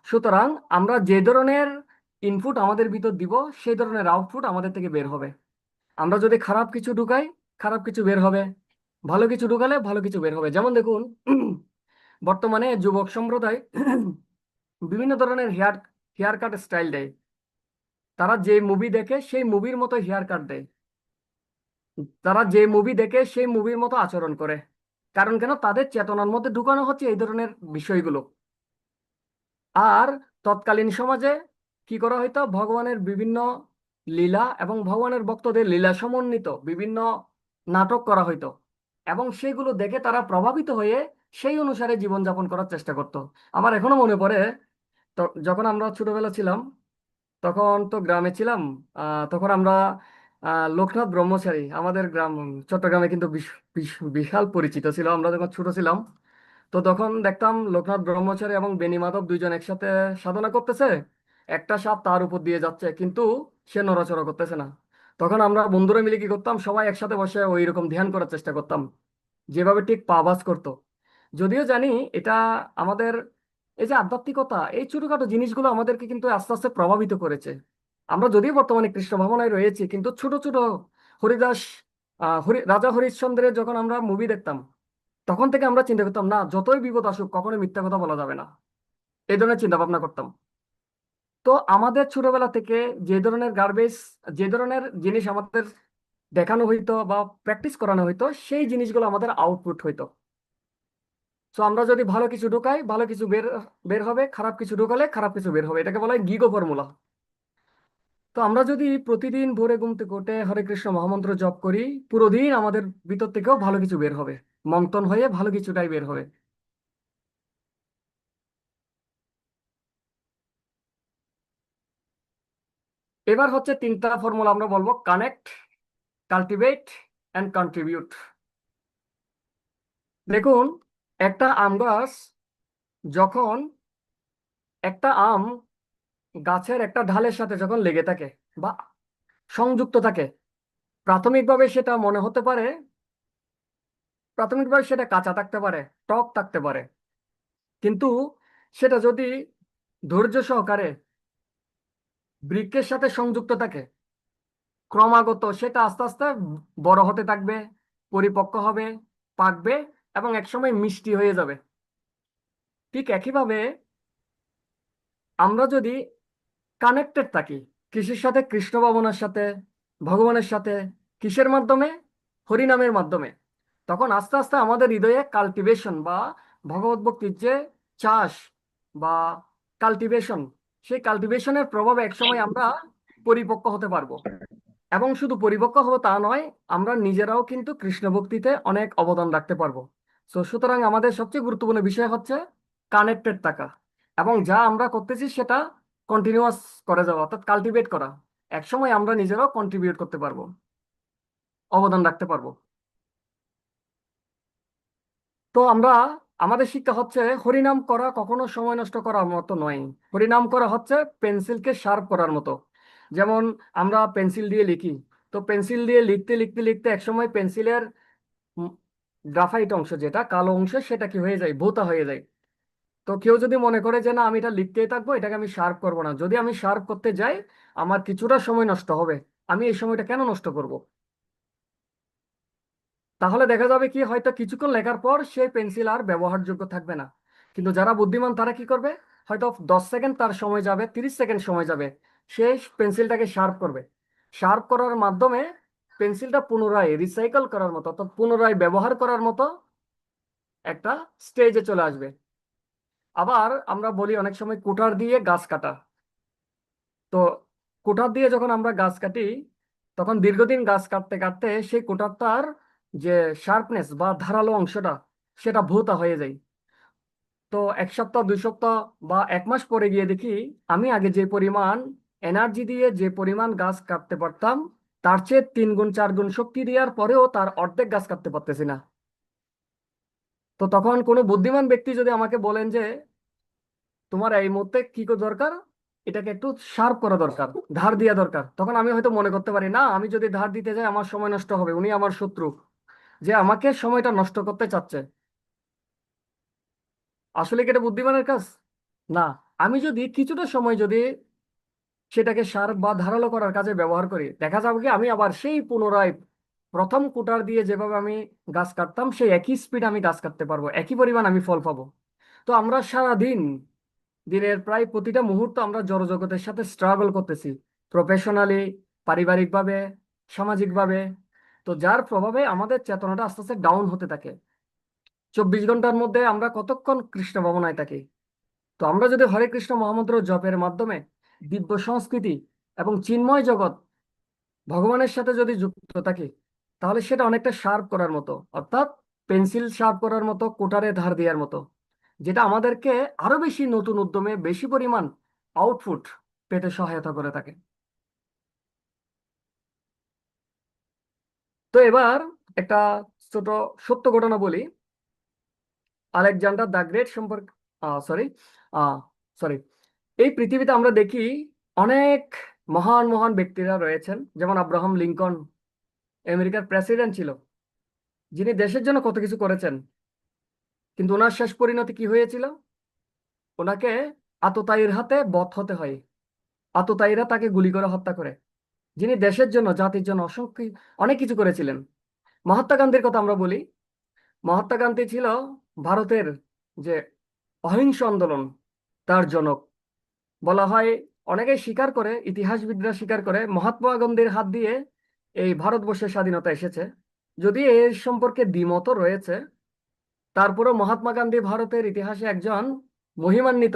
সুতরাং আমরা যে ধরনের ইনপুট আমাদের ভিতর দিব, সেই ধরনের আউটপুট আমাদের থেকে বের হবে। আমরা যদি খারাপ কিছু ঢুকাই, খারাপ কিছু বের হবে। ভালো কিছু ঢুকালে ভালো কিছু বের হবে। যেমন দেখুন, বর্তমানে যুবক সম্প্রদায় বিভিন্ন ধরনের হেয়ার কাট স্টাইল দেয়। তারা যে মুভি দেখে সেই মুভির মতো হেয়ার কাট দেয়। তারা যে মুভি দেখে সেই মুভির মতো আচরণ করে। কারণ কেন? তাদের চেতনার মধ্যে ঢুকানো হচ্ছে এই ধরনের বিষয়গুলো। আর তৎকালীন সমাজে কি করা হইতো, ভগবানের বিভিন্ন লীলা এবং ভগবানের ভক্তদের লীলা সমন্বিত বিভিন্ন নাটক করা হইতো, এবং সেগুলো দেখে তারা প্রভাবিত হয়ে সেই অনুসারে জীবনযাপন করার চেষ্টা করত। আমার এখনো মনে পড়ে, তো যখন আমরা ছোটবেলা ছিলাম, তখন তো গ্রামে ছিলাম। তখন আমরা লোকনাথ ব্রহ্মচারী, আমাদের গ্রাম চট্টগ্রামে কিন্তু বিশাল পরিচিত ছিল আমরা যখন ছোট ছিলাম। তো তখন দেখতাম লোকনাথ ব্রহ্মচারী এবং বেনি মাধব দুইজন একসাথে সাধনা করতেছে। একটা সাপ তার উপর দিয়ে যাচ্ছে, কিন্তু সে নড়াচড়া করতেছে না। তখন আমরা বন্ধুরা মিলে কি করতাম, সবাই একসাথে বসে ওই রকম ধ্যান করার চেষ্টা করতাম, যেভাবে ঠিক পা ভাঁজ করতো। যদিও জানি এটা আমাদের এই যে আধ্যাত্মিকতা, এই ছোটখাটো জিনিসগুলো আমাদেরকে কিন্তু আস্তে আস্তে প্রভাবিত করেছে। আমরা যদিও বর্তমানে কৃষ্ণ ভাবনায় রয়েছি, কিন্তু ছোট ছোট হরিদাস, রাজা হরিশ্চন্দ্রের যখন আমরা মুভি দেখতাম, তখন থেকে আমরা চিন্তা করতাম, না যতই বিপদ আসুক কখনোই মিথ্যা কথা বলা যাবে না, এই ধরনের চিন্তা ভাবনা করতাম। তো আমাদের ছোটবেলা থেকে যে ধরনের গার্বেজ, যে ধরনের জিনিস আমাদের দেখানো হইতো বা প্র্যাকটিস করানো হইতো, সেই জিনিসগুলো আমাদের আউটপুট হইতো। তো আমরা যদি ভালো কিছু ঢোকাই, ভালো কিছু বের বের হবে, খারাপ কিছু ঢোকালে খারাপ কিছু বের হবে। এটাকে বলা হয় গিগো ফর্মুলা। তো আমরা যদি প্রতিদিন ভোরে ঘুম থেকে উঠে হরে কৃষ্ণ মহামন্ত্র জপ করি, পুরো দিন আমাদের ভিতর থেকেও ভালো কিছু বের হবে, মন্থন হয়ে ভালো কিছুটাই বের হবে। এবার হচ্ছে তিনটা ফর্মুলা আমরা বলবো: কানেক্ট, কাল্টিভেট অ্যান্ড কন্ট্রিবিউট। দেখুন, একটা আম গাছ যখন একটা আম গাছের একটা ঢালের সাথে যখন লেগে থাকে বা সংযুক্ত থাকে, প্রাথমিকভাবে সেটা মনে হতে পারে, প্রাথমিকভাবে সেটা কাঁচা থাকতে পারে, টক থাকতে পারে, কিন্তু সেটা যদি ধৈর্য সহকারে বৃক্ষের সাথে সংযুক্ত থাকে, ক্রমাগত সেটা আস্তে আস্তে বড় হতে থাকবে, পরিপক্ক হবে, পাকবে এবং একসময় মিষ্টি হয়ে যাবে। ঠিক একইভাবে আমরা যদি কানেক্টেড থাকি কৃষির সাথে, কৃষ্ণ ভাবনার সাথে, ভগবানের সাথে, কিসের মাধ্যমে? হরিনামের মাধ্যমে, তখন আস্তে আস্তে আমাদের হৃদয়ে কাল্টিভেশন বা ভগবত ভক্তির যে চাষ বা কাল্টিভেশন, সেই কাল্টিভেশনের প্রভাবে একসময় আমরা পরিপক্ক হতে পারবো। এবং শুধু পরিপক্ক হবো তা নয়, আমরা নিজেরাও কিন্তু কৃষ্ণ ভক্তিতে অনেক অবদান রাখতে পারবো। সুতরাং আমাদের সবচেয়ে গুরুত্বপূর্ণ বিষয় হচ্ছে কানেক্টেড থাকা, এবং যা আমরা করতেছি সেটা কন্টিনিউয়াস করে যাওয়া, অর্থাৎ কাল্টিভেট করা। একসময় আমরা নিজেরাও কন্ট্রিবিউট করতে পারবো, অবদান রাখতে পারবো। তো আমরা, আমাদের শিক্ষা হচ্ছে হরিনাম করা কখনো সময় নষ্ট করার মতো নয়। হরিনাম করা হচ্ছে পেন্সিলকে শার্প করার মতো। যেমন আমরা পেন্সিল দিয়ে লিখি, তো পেন্সিল দিয়ে লিখতে লিখতে লিখতে একসময় পেন্সিলের গ্রাফাইট অংশ, যেটা কালো অংশ, সেটা কি হয়ে যায়? ভোঁতা হয়ে যায়। তো কেউ যদি মনে করে যে না, আমি এটা লিখতেই থাকবো, এটাকে আমি শার্প করবো না, যদি আমি শার্প করতে যাই আমার কিছুটা সময় নষ্ট হবে, আমি এই সময়টা কেন নষ্ট করব? তাহলে দেখা যাবে কি, হয়তো কিছুক্ষণ লেখার পর সেই পেন্সিল আর ব্যবহারযোগ্য থাকবে না। কিন্তু যারা বুদ্ধিমান তারা কি করবে? হয়তো 10 সেকেন্ড তার সময় যাবে, 30 সেকেন্ড সময় যাবে, সে পেন্সিলটাকে শার্প করবে। শার্প করার মাধ্যমে পেন্সিলটা পুনরায় রিসাইকেল করার মতো, অর্থাৎ পুনরায় ব্যবহার করার মতো একটা স্টেজে চলে আসবে। আবার আমরা বলি অনেক সময় কুঠার দিয়ে গাছ কাটা। তো কুঠার দিয়ে যখন আমরা গাছ কাটি, তখন দীর্ঘদিন গাছ কাটতে কাটতে সেই কুঠারটার যে শার্পনেস বা ধারালো অংশটা, সেটা ভোঁতা হয়ে যায়। তো 1 সপ্তাহ, 2 সপ্তাহ বা 1 মাস পরে গিয়ে দেখি, আমি আগে যে পরিমাণ এনার্জি দিয়ে যে পরিমাণ গাছ কাটতে পারতাম, তার চেয়ে 3 গুণ 4 গুণ শক্তি দেওয়ার পরেও তার অর্ধেক গাছ কাটতে পারতেছি না। তো তখন কোনো বুদ্ধিমান ব্যক্তি যদি আমাকে বলেন যে তোমার এই মুহূর্তে কি দরকার, এটাকে একটু শার্প করা দরকার, ধার দেওয়া দরকার, তখন আমি হয়তো মনে করতে পারি না, আমি যদি ধার দিতে যাই আমার সময় নষ্ট হবে, উনি আমার শত্রু, যে আমাকে সময়টা নষ্ট করতে চাচ্ছে। আসলে কি এটা বুদ্ধিমানের কাজ? না। আমি যদি কিছুটা সময় যদি সেটাকে শার্প বা ধারালো করার কাজে ব্যবহার করি, দেখা যাবে কি আমি আবার সেই পুনরায় প্রথম কুটার দিয়ে যেভাবে আমি গাছ কাটতাম, সেই একই স্পিড আমি গাছ কাটতে পারবো, একই পরিমাণ আমি ফল পাবো। তো আমরা সারা দিন, দিনের প্রায় প্রতিটা মুহূর্ত আমরা জড়জগতের সাথে স্ট্রাগল করতেছি, প্রফেশনালি, পারিবারিকভাবে, সামাজিকভাবে। তো যার প্রভাবে আমাদের চেতনাটা আস্তে আস্তে ডাউন হতে থাকে। 24 ঘন্টার মধ্যে আমরা কতক্ষণ কৃষ্ণ ভাবনায় থাকি? তো আমরা যদি হরে কৃষ্ণ মহামন্ত্র জপের মাধ্যমে দিব্য সংস্কৃতি এবং চিন্ময় জগৎ, ভগবানের সাথে যদি যুক্ত থাকি, তাহলে সেটা অনেকটা শার্প করার মতো, অর্থাৎ পেন্সিল শার্প করার মতো, কোটারে ধার দেওয়ার মতো, যেটা আমাদেরকে আরো বেশি নতুন উদ্যমে, বেশি পরিমাণ আউটপুট পেতে সহায়তা করে থাকে। তো এবার একটা ছোট সত্য ঘটনা বলি। আলেকজান্ডার দ্য গ্রেট সম্পর্কে, সরি সরি এই পৃথিবীতে আমরা দেখি অনেক মহান মহান ব্যক্তিরা রয়েছেন, যেমন আব্রাহাম লিঙ্কন, আমেরিকার প্রেসিডেন্ট ছিল, যিনি দেশের জন্য কত কিছু করেছেন। কিন্তু ওনার শেষ পরিণতি কি হয়েছিল? ওনাকে আততায়ীর হাতে বধ হতে হয়। আততায়ীরা তাকে গুলি করে হত্যা করে, যিনি দেশের জন্য, জাতির জন্য অসংখ্য অনেক কিছু করেছিলেন। মহাত্মা গান্ধীর কথা আমরা বলি। মহাত্মা গান্ধী ছিল ভারতের যে অহিংস আন্দোলন, তার জনক বলা হয়। অনেকেই স্বীকার করে, ইতিহাসবিদরা স্বীকার করে, মহাত্মা গান্ধীর হাত দিয়ে এই ভারতবর্ষের স্বাধীনতা এসেছে। যদি এর সম্পর্কে দ্বিমত রয়েছে, তারপরেও মহাত্মা গান্ধী ভারতের ইতিহাসে একজন মহিমান্বিত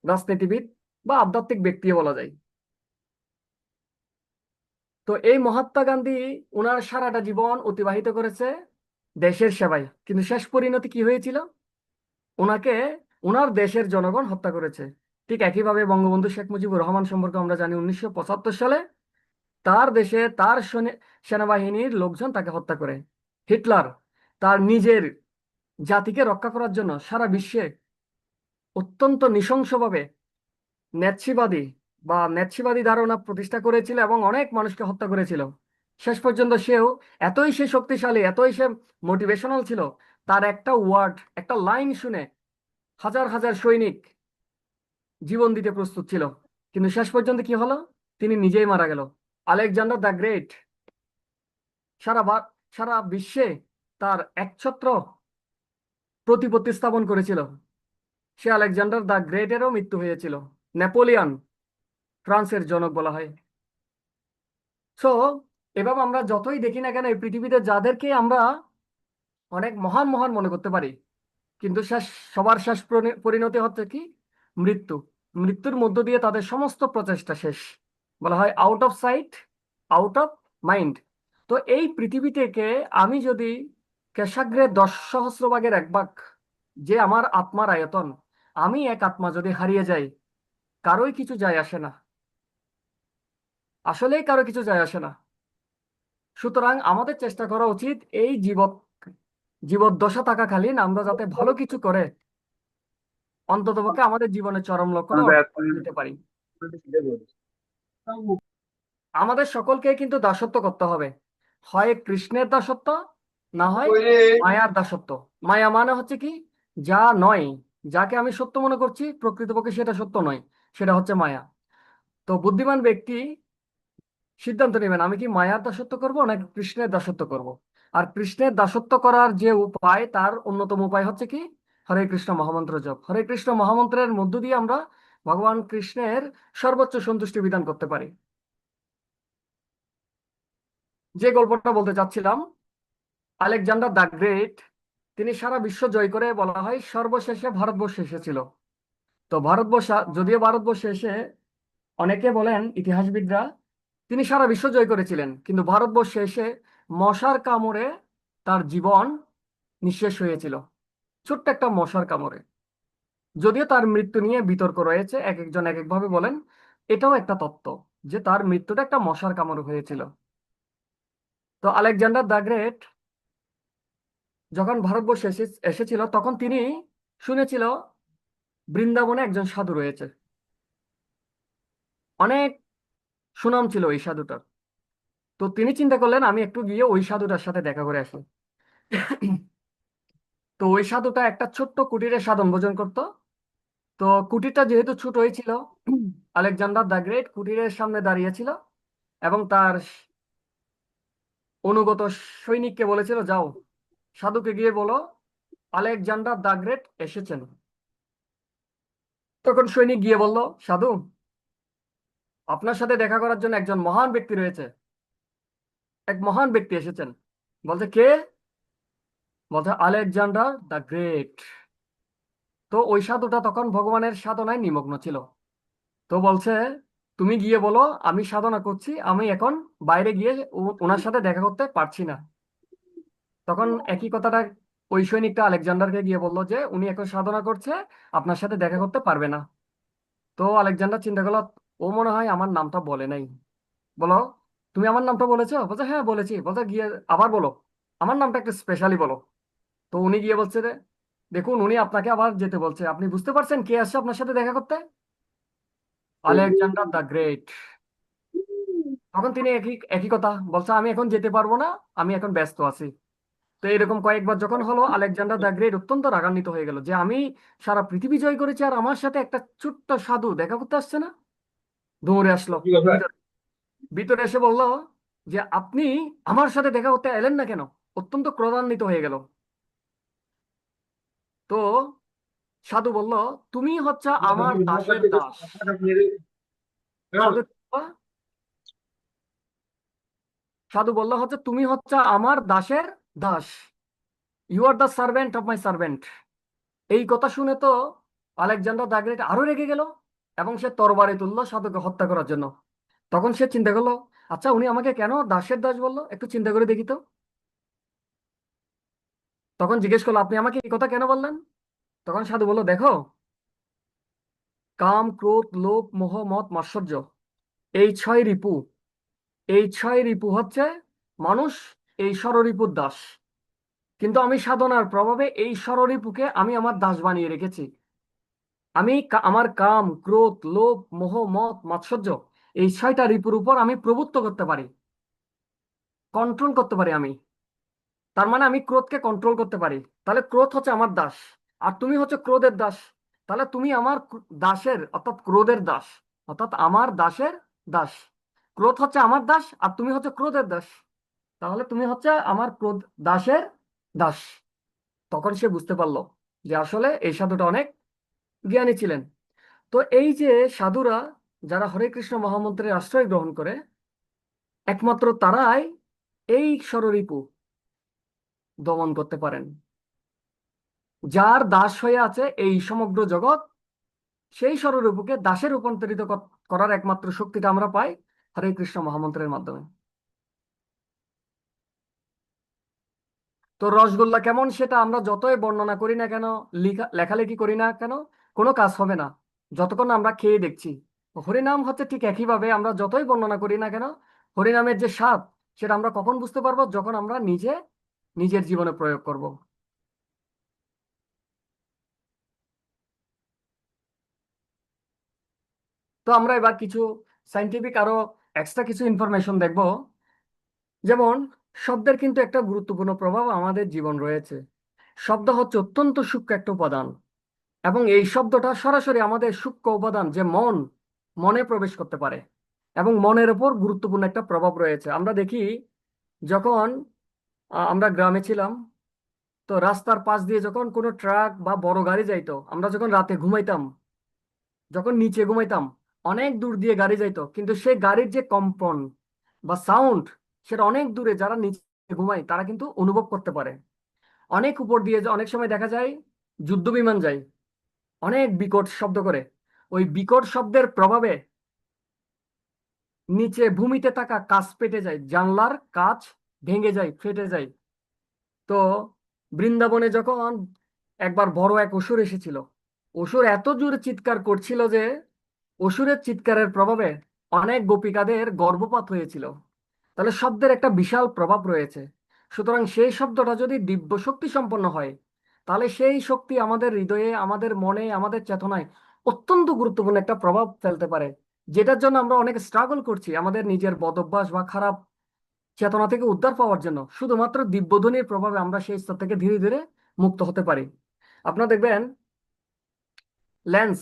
রাজনীতিবিদ বা আধ্যাত্মিক ব্যক্তি বলা যায়। তো এই মহাত্মা গান্ধী ওনার সারাটা জীবন অতিবাহিত করেছে দেশের সেবায়, কিন্তু শেষ পরিণতি কি হয়েছিল? ওনাকে ওনার দেশের জনগণ হত্যা করেছে। ঠিক একইভাবে বঙ্গবন্ধু শেখ মুজিবুর রহমান সম্পর্কে আমরা জানি 1975 সালে তার দেশে তার সেনাবাহিনীর লোকজন তাকে হত্যা করে। হিটলার তার নিজের জাতিকে রক্ষা করার জন্য সারা বিশ্বে অত্যন্ত নৃশংসভাবে নেতৃবাদী নেতৃবাদী ধারণা প্রতিষ্ঠা করেছিল এবং অনেক মানুষকে হত্যা করেছিল। শেষ পর্যন্ত এতই সে শক্তিশালী, এতই সে মোটিভেশনাল ছিল, তার একটা ওয়ার্ড, একটা লাইন শুনে হাজার হাজার সৈনিক জীবন দিতে প্রস্তুত ছিল। কিন্তু শেষ পর্যন্ত কি হলো? তিনি নিজেই মারা গেল। আলেকজান্ডার দ্য গ্রেট সারা বিশ্বে তার একছত্র প্রতিপত্তি স্থাপন করেছিল। সে আলেকজান্ডার দ্য গ্রেটেরও মৃত্যু হয়েছিল। নেপোলিয়ন ফ্রান্সের জনক বলা হয়। সো এভাবে আমরা যতই দেখি না কেন এই পৃথিবীতে যাদেরকে আমরা অনেক মহান মহান মনে করতে পারি, কিন্তু সবার শেষ পরিণতি হচ্ছে কি? মৃত্যু। মৃত্যুর মধ্য দিয়ে তাদের সমস্ত প্রচেষ্টা শেষ। বলা হয় out of sight, out of mind. তো এই পৃথিবী থেকে আমি যদি কেশাগ্রের 10,000 ভাগের 1 ভাগ, যে আমার আত্মার আয়তন, আমি এক আত্মা যদি হারিয়ে যাই, কারোই কিছু যায় আসে না। আসলেই কারো কিছু যায় আসে না। সুতরাং আমাদের চেষ্টা করা উচিত এই জীবদ্দশা থাকাকালীন আমরা যাতে ভালো কিছু করে অন্ততপক্ষে আমাদের জীবনের চরম লক্ষ্যে অর্জন করতে পারি। আমাদের সকলকে কিন্তু দাসত্ব করতে হবে, হয় কৃষ্ণের দাসত্ব, না হয় মায়ার দাসত্ব। মায়া মানে হচ্ছে কি? যা নয়, যাকে আমি সত্য মনে করছি প্রকৃতপক্ষে সেটা সত্য নয়, সেটা হচ্ছে মায়া। তো বুদ্ধিমান ব্যক্তি সিদ্ধান্ত নেবেন আমি কি মায়ার দাসত্ব করব নাকি কৃষ্ণের দাসত্ব করব। আর কৃষ্ণের দাসত্ব করার যে উপায়, তার অন্যতম উপায় হচ্ছে কি? হরে কৃষ্ণ মহামন্ত্র জপ। হরে কৃষ্ণ মহামন্ত্রের মধ্য দিয়ে আমরা ভগবান কৃষ্ণের সর্বোচ্চ সন্তুষ্টি বিধান করতে পারি। যে গল্পটা বলতে চাচ্ছিলাম, আলেকজান্ডার দ্য গ্রেট তিনি সারা বিশ্ব জয় করে বলা হয় সর্বশেষে ভারতবর্ষে এসেছিল। তো যদিও ভারতবর্ষে এসে অনেকে বলেন ইতিহাসবিদরা তিনি সারা বিশ্ব জয় করেছিলেন, কিন্তু ভারতবর্ষে এসে মশার কামড়ে তার জীবন নিঃশেষ হয়েছিল। ছোট্ট একটা মশার কামড়ে। যদিও তার মৃত্যু নিয়ে বিতর্ক রয়েছে, এক একজন এক একভাবে বলেন। এটাও একটা তত্ত্ব যে তার মৃত্যুটা একটা মশার কামড়ে হয়েছিল। তো আলেকজান্ডার দ্য গ্রেট যখন ভারতবর্ষে এসেছিল তখন তিনি শুনেছিল বৃন্দাবনে একজন সাধু রয়েছে। অনেক সুনাম ছিল ওই সাধুটার। তো তিনি চিন্তা করলেন আমি একটু গিয়ে ওই সাধুটার সাথে দেখা করে আসি। তো ওই সাধুটা একটা ছোট্ট কুটিরে সাধন ভোজন করত। তো কুটিরটা যেহেতু ছোট হয়েছিল, আলেকজান্ডার দ্য গ্রেট কুটিরের সামনে দাঁড়িয়েছিল এবং তার অনুগত সৈনিককে বলেছিল যাও সাধুকে গিয়ে বলো আলেকজান্ডার দ্য গ্রেট এসেছেন। তখন সৈনিক গিয়ে বলল সাধু, আপনার সাথে দেখা করার জন্য একজন মহান ব্যক্তি রয়েছে, এক মহান ব্যক্তি এসেছেন। বলছে কে? বলছে আলেকজান্ডার দ্য গ্রেট। তো ওই সাধুটা তখন ভগবানের সাধনায় নিমগ্ন ছিল। তো বলছে তুমি গিয়ে বলো আমি সাধনা করছি, আমি এখন বাইরে গিয়ে ওনার সাথে দেখা করতে পারছি না। তখন একই কথাটা ওই সৈনিকটা আলেকজান্ডারকে গিয়ে বললো যে উনি এখন সাধনা করছে, আপনার সাথে দেখা করতে পারবে না। তো আলেকজান্ডার চিন্তা করলো ও মনে হয় আমার নামটা বলে নাই। বলো তুমি আমার নামটা বলেছো? বলছে হ্যাঁ বলেছি। বলছে গিয়ে আবার বলো আমার নামটা একটু স্পেশালি বলো। তো উনি গিয়ে বলছে যে দেখুন উনি আপনাকে আবার যেতে বলছে, আপনি বুঝতে পারছেন কে আসছে আপনার সাথে দেখা করতে? Alexander the great. তখন তিনি একই একই কথা বলছে আমি এখন যেতে পারবো না, আমি এখন ব্যস্ত আছি। তো এরকম কয়েকবার যখন হলো আলেকজান্ডার দ্য গ্রেট অত্যন্ত রাগান্বিত হয়ে গেল যে আমি সারা পৃথিবী জয় করেছি আর আমার সাথে একটা ছোট্ট সাধু দেখা করতে আসছে না। দৌড়ে আসলো ভিতরে। ভিতরে এসে বলল যে আপনি আমার সাথে দেখা করতে এলেন না কেন? অত্যন্ত ক্রোধান্বিত হয়ে গেল। তো সাধু বলল তুমি হচ্ছে আমার দাসের দাস। সাধু সাধু বলল হচ্ছে তুমি হচ্ছে আমার দাসের দাস। You are the servant of my servant. এই কথা শুনে তো আলেকজান্ডার দ্য গ্রেট আরো রেগে গেল এবং সে তরবারি তুললো সাধুকে হত্যা করার জন্য। তখন সে চিন্তা করলো, আচ্ছা উনি আমাকে কেন দাসের দাস বললো, একটু চিন্তা করে দেখি তো। তখন জিজ্ঞেস করলো, আপনি আমাকে এই কথা কেন বললেন? তখন সাধু বললো, দেখো, কাম, ক্রোধ, লোভ, মোহ, মদ, মাৎসর্য, এই ছয় রিপু, এই ছয় রিপু হচ্ছে মানুষ এই ষড়রিপুর দাস। কিন্তু আমি সাধনার প্রভাবে এই ষড়রিপুকে আমি আমার দাস বানিয়ে রেখেছি। আমি আমার কাম, ক্রোধ, লোভ, মোহ, মদ, মাৎসর্য, এই ছয়টা রিপুর উপর আমি প্রভুত্ব করতে পারি, কন্ট্রোল করতে পারি আমি। তার মানে আমি ক্রোধকে কন্ট্রোল করতে পারি। তাহলে ক্রোধ হচ্ছে আমার দাস, আর তুমি হচ্ছে ক্রোধের দাস। তাহলে তুমি আমার দাসের, অর্থাৎ ক্রোধের দাস, অর্থাৎ আমার দাসের দাস। ক্রোধ হচ্ছে আমার দাস, আর তুমি হচ্ছে ক্রোধের দাস। তাহলে তুমি হচ্ছে আমার ক্রোধ দাসের দাস। তখন সে বুঝতে পারলো যে আসলে এই সাধুটা অনেক জ্ঞানী ছিলেন। তো এই যে সাধুরা, যারা হরে কৃষ্ণ মহামন্ত্রের আশ্রয় গ্রহণ করে, একমাত্র তারাই এই ষড়রিপু দমন করতে পারেন। যার দাস হয়ে আছে এই সমগ্র জগৎ, সেই ষড়রিপুকে দাসে রূপান্তরিত করার একমাত্র শক্তিটা আমরা পাই হরে কৃষ্ণ মহামন্ত্রের মাধ্যমে। তো রসগোল্লা কেমন সেটা আমরা যতই বর্ণনা করি না কেন, লেখালেখি করি না কেন, কোনো কাজ হবে না যতক্ষণ না আমরা খেয়ে দেখছি। হরিনাম হচ্ছে ঠিক একইভাবে, আমরা যতই বর্ণনা করি না কেন, হরিনামের যে স্বাদ, সেটা আমরা কখন বুঝতে পারবো? যখন আমরা নিজে নিজের জীবনে প্রয়োগ করব। তো আমরা এবার কিছু সাইন্টিফিক আরো এক্সট্রা কিছু ইনফরমেশন দেখব। যেমন শব্দের কিন্তু একটা গুরুত্বপূর্ণ প্রভাব আমাদের জীবন রয়েছে। শব্দ হচ্ছে অত্যন্ত সূক্ষ্ম একটা উপাদান, এবং এই শব্দটা সরাসরি আমাদের সূক্ষ্ম উপাদান যে মন, মনে প্রবেশ করতে পারে, এবং মনের উপর গুরুত্বপূর্ণ একটা প্রভাব রয়েছে। আমরা দেখি, যখন আমরা গ্রামে ছিলাম, তো রাস্তার পাশ দিয়ে যখন কোনো ট্রাক বা বড় গাড়ি যাইতো, আমরা যখন রাতে ঘুমাইতাম, যখন নিচে ঘুমাইতাম, অনেক দূর দিয়ে গাড়ি যাইতো, কিন্তু সেই গাড়ির যে কম্পন বা সাউন্ড, সেটা অনেক দূরে যারা নিচে ঘুমায় তারা কিন্তু অনুভব করতে পারে। অনেক উপর দিয়ে অনেক সময় দেখা যায় যুদ্ধ বিমান যায়, অনেক বিকট শব্দ করে। ওই বিকট শব্দের প্রভাবে নিচে ভূমিতে থাকা কাঁচ পেটে যায়, জানলার কাঁচ ভেঙে যায়, ফেটে যায়। তো বৃন্দাবনে যখন একবার বড় এক অসুর এসেছিল, অসুর এত জোরে চিৎকার করছিল যে অসুরের চিৎকারের প্রভাবে অনেক গোপিকাদের গর্ভপাত হয়েছিল। তাহলে শব্দের একটা বিশাল প্রভাব রয়েছে। সুতরাং সেই শব্দটা যদি দিব্য শক্তি সম্পন্ন হয়, তাহলে সেই শক্তি আমাদের হৃদয়ে, আমাদের মনে, আমাদের চেতনায় অত্যন্ত গুরুত্বপূর্ণ একটা প্রভাব ফেলতে পারে, যেটার জন্য আমরা অনেক স্ট্রাগল করছি আমাদের নিজের বদভ্যাস বা খারাপ চেতনা থেকে উদ্ধার পাওয়ার জন্য। শুধুমাত্র দিব্যধ্বনির প্রভাবে আমরা সেই স্তর থেকে ধীরে ধীরে মুক্ত হতে পারি। আপনারা দেখবেন, লেন্স,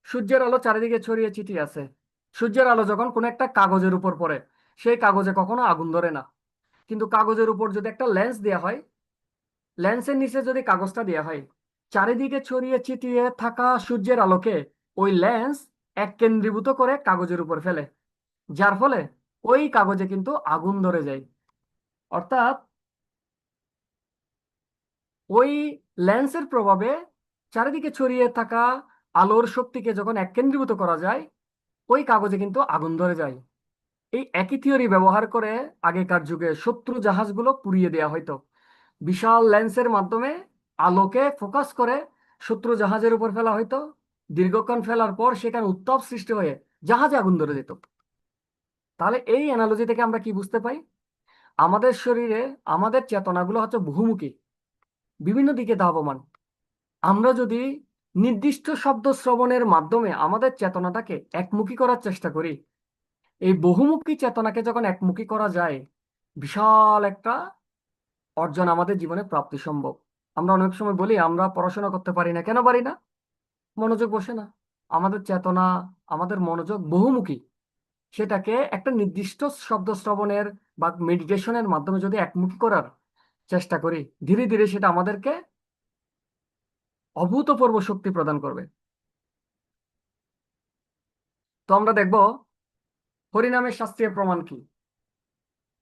সূর্যের আলো চারিদিকে ছড়িয়ে ছিটিয়ে আছে। সূর্যের আলো যখন কোনো একটা কাগজের উপর পড়ে, সেই কাগজে কখনো আগুন ধরে না। কিন্তু কাগজের উপর যদি একটা লেন্স দেওয়া হয়, লেন্সের নিচে যদি কাগজটা দেওয়া হয়, চারিদিকে ছড়িয়ে ছিটিয়ে থাকা সূর্যের আলোকে ওই লেন্স এক কেন্দ্রীভূত করে কাগজের উপর ফেলে, যার ফলে ওই কাগজে কিন্তু আগুন ধরে যায়। অর্থাৎ ওই লেন্সের প্রভাবে চারিদিকে ছড়িয়ে থাকা আলোর শক্তিকে যখন এক কেন্দ্রীভূত করা যায়, ওই কাগজে কিন্তু আগুন ধরে যায়। এই একই থিওরি ব্যবহার করে আগেকার যুগে শত্রু জাহাজগুলো পুড়িয়ে দেওয়া হতো। বিশাল লেন্সের মাধ্যমে আলোকে ফোকাস করে শত্রু জাহাজের উপর ফেলা হতো। দীর্ঘক্ষণ ফেলার পর সেখানে উত্তাপ সৃষ্টি হয়ে জাহাজে আগুন ধরে যেত। তাহলে এই অ্যানালজি থেকে আমরা কি বুঝতে পাই? আমাদের শরীরে আমাদের চেতনাগুলো হচ্ছে বহুমুখী, বিভিন্ন দিকে ধাবমান। আমরা যদি নির্দিষ্ট শব্দ শ্রবণের মাধ্যমে আমাদের চেতনাটাকে একমুখী করার চেষ্টা করি, এই বহুমুখী চেতনাকে যখন একমুখী করা যায়, বিশাল একটা অর্জন আমাদের জীবনে প্রাপ্তি সম্ভব। আমরা অনেক সময় বলি আমরা পড়াশোনা করতে পারি না, কেন পারি না? মনোযোগ বসে না। আমাদের চেতনা, আমাদের মনোযোগ বহুমুখী। সেটাকে একটা নির্দিষ্ট শব্দ শ্রবণের বা মেডিটেশনের মাধ্যমে যদি একমুখী করার চেষ্টা করি, ধীরে ধীরে সেটা আমাদেরকে অভূতপূর্ব শক্তি প্রদান করবে। তো আমরা দেখব হরিনামের শাস্ত্রীয় প্রমাণ কি।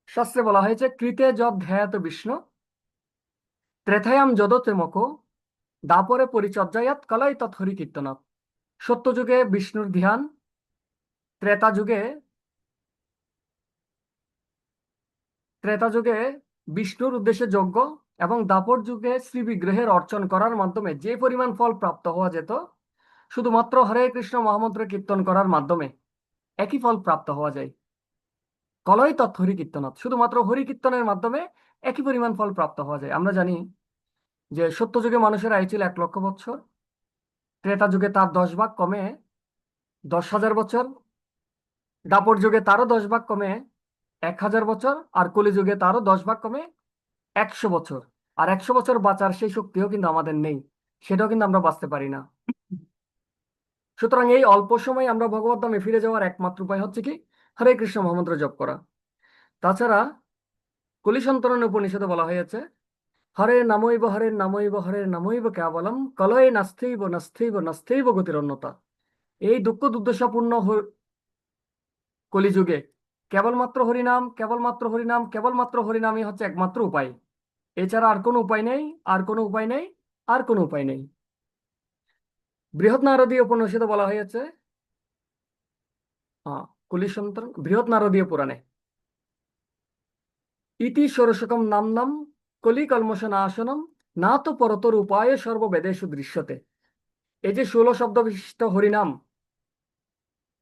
শাস্ত্রে বলা হয়েছে, কৃতে যদ ধ্যায়ত বিষ্ণু ত্রেথায়াম যদতেমক দাপরে পরিচর্যায়াত কলাই তৎ হরি কীর্তনাথ। সত্যযুগে বিষ্ণুর ধ্যান ত্রেতা যুগে ত্রেতা যুগে বিষ্ণুর উদ্দেশ্যে যজ্ঞ এবং দ্বাপর যুগে শ্রী বিগ্রহের অর্চন করার মাধ্যমে যে পরিমাণ ফল প্রাপ্ত হওয়া যেত, শুধুমাত্র হরে কৃষ্ণ মহামন্ত্র কীর্তন করার মাধ্যমে একই ফল প্রাপ্ত হওয়া যায়। কলয় তৎ হরি কীর্তনাৎ, শুধুমাত্র হরি কীর্তনের মাধ্যমে একই পরিমাণ ফল প্রাপ্ত হওয়া যায়। আমরা জানি যে সত্য যুগে মানুষের আয়ু ছিল 1,00,000 বছর, ত্রেতা যুগে তার 10 ভাগ কমে 10,000 বছর, দ্বাপর যুগে তারও 10 ভাগ কমে 1,000 বছর, আর কলিযুগে তারও 10 ভাগ কমে 100 বছর। আর 100 বছর বাঁচার সেই শক্তিও কিন্তু আমাদের নেই, সেটাও কিন্তু আমরা বাঁচতে পারি না। সুতরাং এই অল্প সময় আমরা ভগবত ধামে ফিরে যাওয়ার একমাত্র উপায় হচ্ছে কি, হরে কৃষ্ণ মহামন্ত্র জপ করা। তাছাড়া কলি সন্তরণ উপনিষদে বলা হয়েছে, হরে নামৈব কেবলম কলয়ে নাস্তেইব নাস্তেইব নাস্তেইব গতিরন্যতা। এই দুঃখ দুর্দশাপূর্ণ কলিযুগে কেবলমাত্র হরিনাম, কেবলমাত্র হরিনাম, কেবলমাত্র হরিনামই হচ্ছে একমাত্র উপায়। এছাড়া আর কোনো উপায় নেই, আর কোনো উপায় নেই, আর কোনো উপায় নেই। বৃহৎ নারদীয় উপনিষদে বলা হয়েছে, কলি সন্তরণ বৃহৎ নারদীয় পুরাণে, ইতি ষোড়শকম নাম কলি কলমশনাশনম না তো পরতর উপায় সর্ববেদেষু দৃশ্যতে। এই যে 16 শব্দ বিশিষ্ট হরিনাম,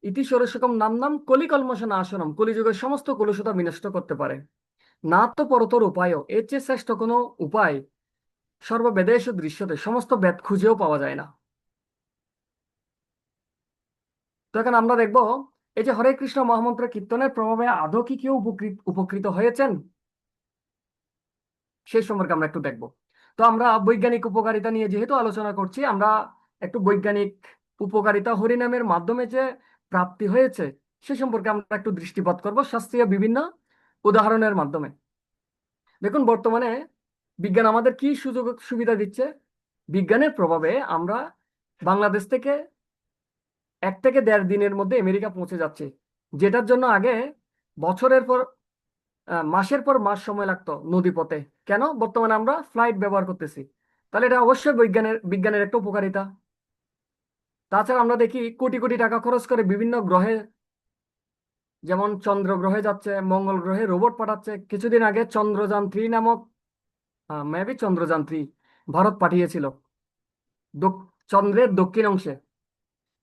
ইতি ষোড়শকম নাম কলি কলমশনাশনম, কলিযুগের সমস্ত কলুষতা বিনষ্ট করতে পারে। না তো পরতর উপায়, এর চেয়ে শ্রেষ্ঠ কোনো উপায় সর্ববেদেষু দৃশ্যতে, সমস্ত বেদ খুঁজেও পাওয়া যায় না। তো এখন আমরা দেখব, এই যে হরে কৃষ্ণ মহামন্ত্র কীর্তনের প্রভাবে আদৌ কি কেউ উপকৃত হয়েছেন, সেই সম্পর্কে আমরা একটু দেখব। তো আমরা বৈজ্ঞানিক উপকারিতা নিয়ে যেহেতু আলোচনা করছি, আমরা একটু বৈজ্ঞানিক উপকারিতা হরিনামের মাধ্যমে যে প্রাপ্তি হয়েছে সে সম্পর্কে আমরা একটু দৃষ্টিপাত করব শাস্ত্রীয় বিভিন্ন উদাহরণের মাধ্যমে। দেখুন, বর্তমানে বিজ্ঞান আমাদের কি সুযোগ সুবিধা দিচ্ছে। বিজ্ঞানের প্রভাবে আমরা বাংলাদেশ থেকে 1 থেকে 1.5 দিনের মধ্যে আমেরিকা পৌঁছে যাচ্ছি, যেটার জন্য আগে বছরের পর মাসের পর মাস সময় লাগতো নদীপথে। কেন? বর্তমানে আমরা ফ্লাইট ব্যবহার করতেছি। তাহলে এটা অবশ্যই বিজ্ঞানের একটা উপকারিতা। তাছাড়া আমরা দেখি কোটি কোটি টাকা খরচ করে বিভিন্ন গ্রহে, যেমন চন্দ্র গ্রহে যাচ্ছে, মঙ্গল গ্রহে রোবট পাঠাচ্ছে। কিছুদিন আগে চন্দ্রযান-3 নামক, মেবি চন্দ্রযান-3 ভারত পাঠিয়েছিল চন্দ্রের দক্ষিণ অংশে,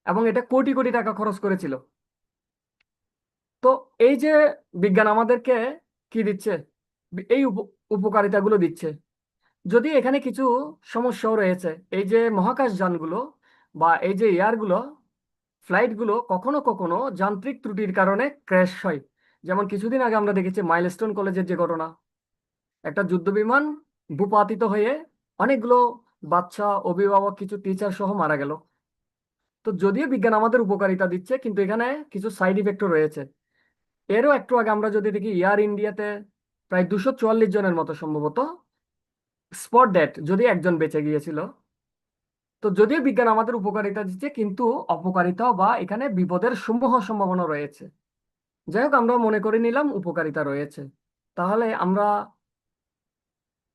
এবং এটা কোটি কোটি টাকা খরচ করেছিল। তো এই যে বিজ্ঞান আমাদেরকে কি দিচ্ছে, এই উপকারিতাগুলো দিচ্ছে। যদি এখানে কিছু সমস্যাও রয়েছে, এই যে মহাকাশ যানগুলো বা এই যে এয়ারগুলো, ফ্লাইটগুলো কখনো কখনো যান্ত্রিক ত্রুটির কারণে ক্র্যাশ হয়। যেমন কিছুদিন আগে আমরা দেখেছি মাইলস্টোন কলেজের যে ঘটনা, একটা যুদ্ধ বিমান ভূপাতিত হয়ে অনেকগুলো বাচ্চা, অভিভাবক, কিছু টিচার সহ মারা গেল। তো যদিও বিজ্ঞান আমাদের উপকারিতা দিচ্ছে, কিন্তু এখানে কিছু সাইড ইফেক্টও রয়েছে। এরও একটু আগে আমরা যদি দেখি, এয়ার ইন্ডিয়াতে প্রায় 244 জনের মতো সম্ভবত স্পট ডেথ, যদি একজন বেঁচে গিয়েছিল। তো যদিও বিজ্ঞান আমাদের উপকারিতা দিচ্ছে, কিন্তু অপকারিতাও বা এখানে বিপদের সমূহ সম্ভাবনা রয়েছে। যাই হোক, আমরা মনে করে নিলাম উপকারিতা রয়েছে। তাহলে আমরা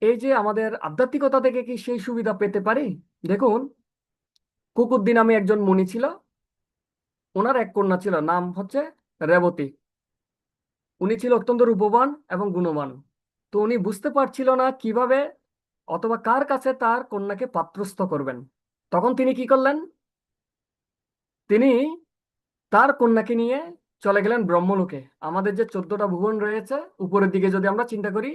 এই যে আমাদের আধ্যাত্মিকতা থেকে কি সেই সুবিধা পেতে পারি? দেখুন, কুকুদ্দি নামে একজন মুনি ছিল, ওনার এক কন্যা ছিল, নাম হচ্ছে রেবতী। উনি ছিল অত্যন্ত রূপবান এবং গুণবান। তো উনি বুঝতে পারছিল না কিভাবে অথবা কার কাছে তার কন্যাকে পাত্রস্থ করবেন। তখন তিনি কি করলেন? তিনি তার কন্যাকে নিয়ে চলে গেলেন ব্রহ্মলোকে। আমাদের যে 14টা ভুবন রয়েছে, উপরের দিকে যদি আমরা চিন্তা করি,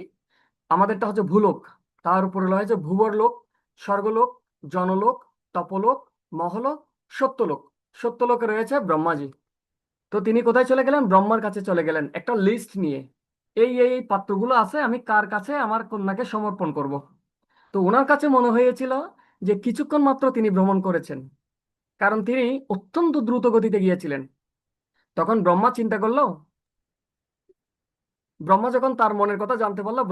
আমাদেরটা হচ্ছে ভূলোক, তার উপরে রয়েছে ভূবরলোক, স্বর্গলোক, জনলোক, তপলোক, মহলোক, সত্যলোক। সত্যলোকে রয়েছে ব্রহ্মাজি। তো তিনি কোথায় চলে গেলেন? ব্রহ্মার কাছে চলে গেলেন একটা লিস্ট নিয়ে, এই পাত্রগুলো আছে, আমি কার কাছে আমার কন্যাকে সমর্পণ করব। তো ওনার কাছে মনে হয়েছিল যে কিছুক্ষণ মাত্র তিনি ভ্রমণ করেছেন, কারণ তিনি অত্যন্ত দ্রুত গতিতে গিয়েছিলেন। তখন ব্রহ্মা চিন্তা করলো, ব্রহ্মা যখন তার মনের কথা জানতে পারলো,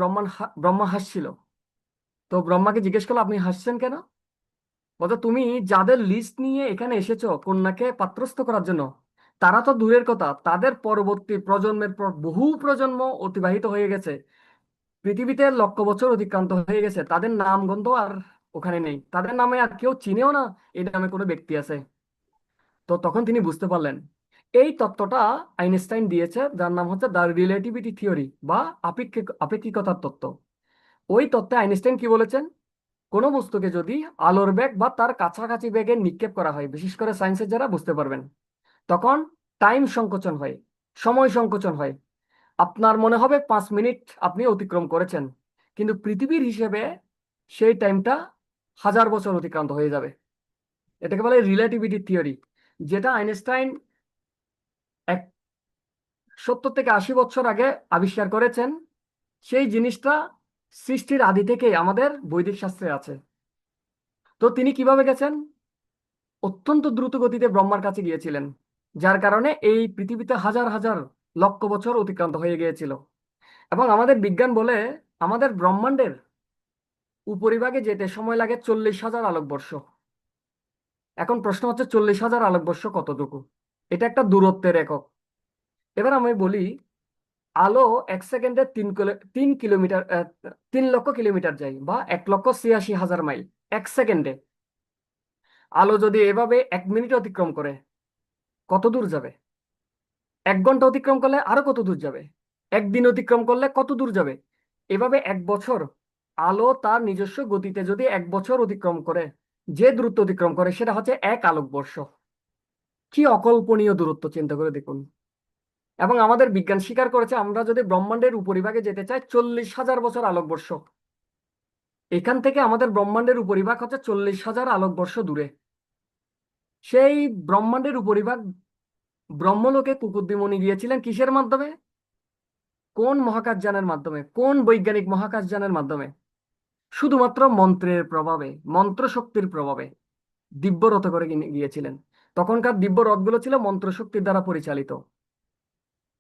ব্রহ্মা হাসছিল। তো ব্রহ্মাকে জিজ্ঞেস করলো, আপনি হাসছেন কেন? বলতো, তুমি যাদের লিস্ট নিয়ে এখানে এসেছো কন্যাকে পাত্রস্থ করার জন্য, তারা তো দূরের কথা, তাদের পরবর্তী প্রজন্মের পর বহু প্রজন্ম অতিবাহিত হয়ে গেছে, পৃথিবীতে 1,00,000 বছর অতিক্রান্ত হয়ে গেছে, তাদের নাম গন্ধ আর ওখানে নেই, তাদের নামে আর কেউ চিনেও না এই নামে কোনো ব্যক্তি আছে। তো তখন তিনি বুঝতে পারলেন এই তত্ত্বটা আইনস্টাইন দিয়েছে, যার নাম হচ্ছে দ্য রিলেটিভিটি থিওরি বা আপেক্ষিকতার তত্ত্ব। ওই তত্ত্বে আইনস্টাইন কি বলেছেন, কোনো বস্তুকে যদি আলোর বেগ বা তার কাছাকাছি বেগে নিক্ষেপ করা হয়, বিশেষ করে সায়েন্সের যারা বুঝতে পারবেন, তখন টাইম সংকোচন হয়, সময় সংকোচন হয়। আপনার মনে হবে 5 মিনিট আপনি অতিক্রম করেছেন, কিন্তু পৃথিবীর হিসেবে সেই টাইমটা 1000 বছর অতিক্রান্ত হয়ে যাবে। এটাকে বলে রিলেটিভিটি থিওরি, যেটা আইনস্টাইন এক 70 থেকে 80 বছর আগে আবিষ্কার করেছেন। সেই জিনিসটা সৃষ্টির আদি থেকেই আমাদের বৈদিক শাস্ত্রে আছে। তো তিনি কিভাবে গেছেন, অত্যন্ত দ্রুত গতিতে ব্রহ্মার কাছে গিয়েছিলেন, যার কারণে এই পৃথিবীতে হাজার হাজার লক্ষ বছর অতিক্রান্ত হয়ে গিয়েছিল। এবং আমাদের বিজ্ঞান বলে আমাদের ব্রহ্মাণ্ডের উপরিভাগে যেতে সময় লাগে 40,000 আলোকবর্ষ। এখন প্রশ্ন হচ্ছে 40,000 আলোকবর্ষ কতটুকু? এটা একটা দূরত্বের একক। এবার আমি বলি, আলো 1 সেকেন্ডে 3 কিলোমিটার 3 লক্ষ কিলোমিটার যায়, বা 1,86,000 মাইল 1 সেকেন্ডে। আলো যদি এভাবে 1 মিনিট অতিক্রম করে কত দূর যাবে? 1 ঘন্টা অতিক্রম করলে আরো কত দূর যাবে? একদিন অতিক্রম করলে কত দূর যাবে? এভাবে 1 বছর, আলো তার নিজস্ব গতিতে যদি 1 বছর অতিক্রম করে, যে দূরত্ব অতিক্রম করে সেটা হচ্ছে 1 আলোকবর্ষ। কি অকল্পনীয় দূরত্ব, চিন্তা করে দেখুন। এবং আমাদের বিজ্ঞান স্বীকার করেছে, আমরা যদি ব্রহ্মাণ্ডের উপরিভাগে যেতে চাই 40,000 বছর আলোকবর্ষ। এখান থেকে আমাদের ব্রহ্মাণ্ডের উপরিভাগ হচ্ছে 40,000 আলোকবর্ষ দূরে। সেই ব্রহ্মাণ্ডের উপরিভাগ ব্রহ্মলোকে কুকুরদ্বীমণি গিয়েছিলেন কিসের মাধ্যমে? কোন মহাকাশযানের মাধ্যমে? কোন বৈজ্ঞানিক মহাকাশযানের মাধ্যমে? শুধুমাত্র মন্ত্রের প্রভাবে, মন্ত্র শক্তির প্রভাবে দিব্য রথে করে গিয়েছিলেন। তখনকার দিব্য রথগুলো ছিল মন্ত্র শক্তির দ্বারা পরিচালিত।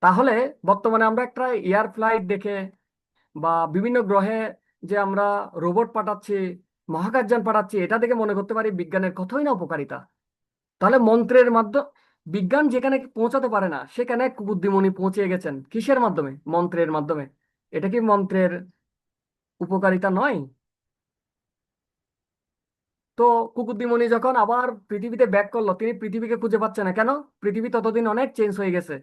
তাহলে বর্তমানে আমরা একটা এয়ার ফ্লাইট দেখে বা বিভিন্ন গ্রহে যে আমরা রোবট পাঠাচ্ছি, মহাকাশযান পাঠাচ্ছি, এটা দেখে মনে করতে পারি বিজ্ঞানের কতই না উপকারিতা। তাহলে মন্ত্রের মাধ্যমে বিজ্ঞান যেখানে পৌঁছাতে পারে না, সেখানে বুদ্ধিমণি পৌঁছে গেছেন কিসের মাধ্যমে? মন্ত্রের মাধ্যমে। এটা কি মন্ত্রের উপকারিতা নয়? তো কুকুরদ্বীমণি যখন আবার পৃথিবীতে ব্যাক করলো, তিনি পৃথিবীকে খুঁজে পাচ্ছে না কেন? পৃথিবী ততদিন অনেক চেঞ্জ হয়ে গেছে।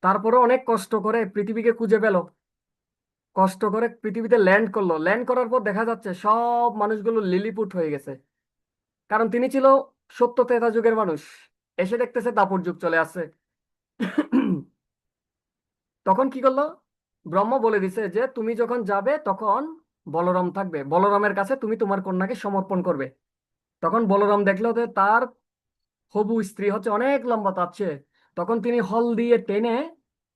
তারপরে অনেক কষ্ট করে পৃথিবীকে খুঁজে পেল, কষ্ট করে পৃথিবীতে ল্যান্ড করলো। ল্যান্ড করার পর দেখা যাচ্ছে সব মানুষগুলো লিলিপুট হয়ে গেছে, কারণ তিনি ছিল সত্য ত্রেতা যুগের মানুষ। এসে দেখতেছে দাপর যুগ চলে আসছে। তখন কি করলো? ব্রহ্ম বলে দিছে যে তুমি যখন যাবে তখন বলরাম থাকবে, বলরামের কাছে তুমি তোমার কন্যাকে সমর্পণ করবে। তখন বলরাম দেখলো যে তার হবু স্ত্রী হচ্ছে অনেক লম্বা তার চেয়ে। তখন তিনি হল দিয়ে টেনে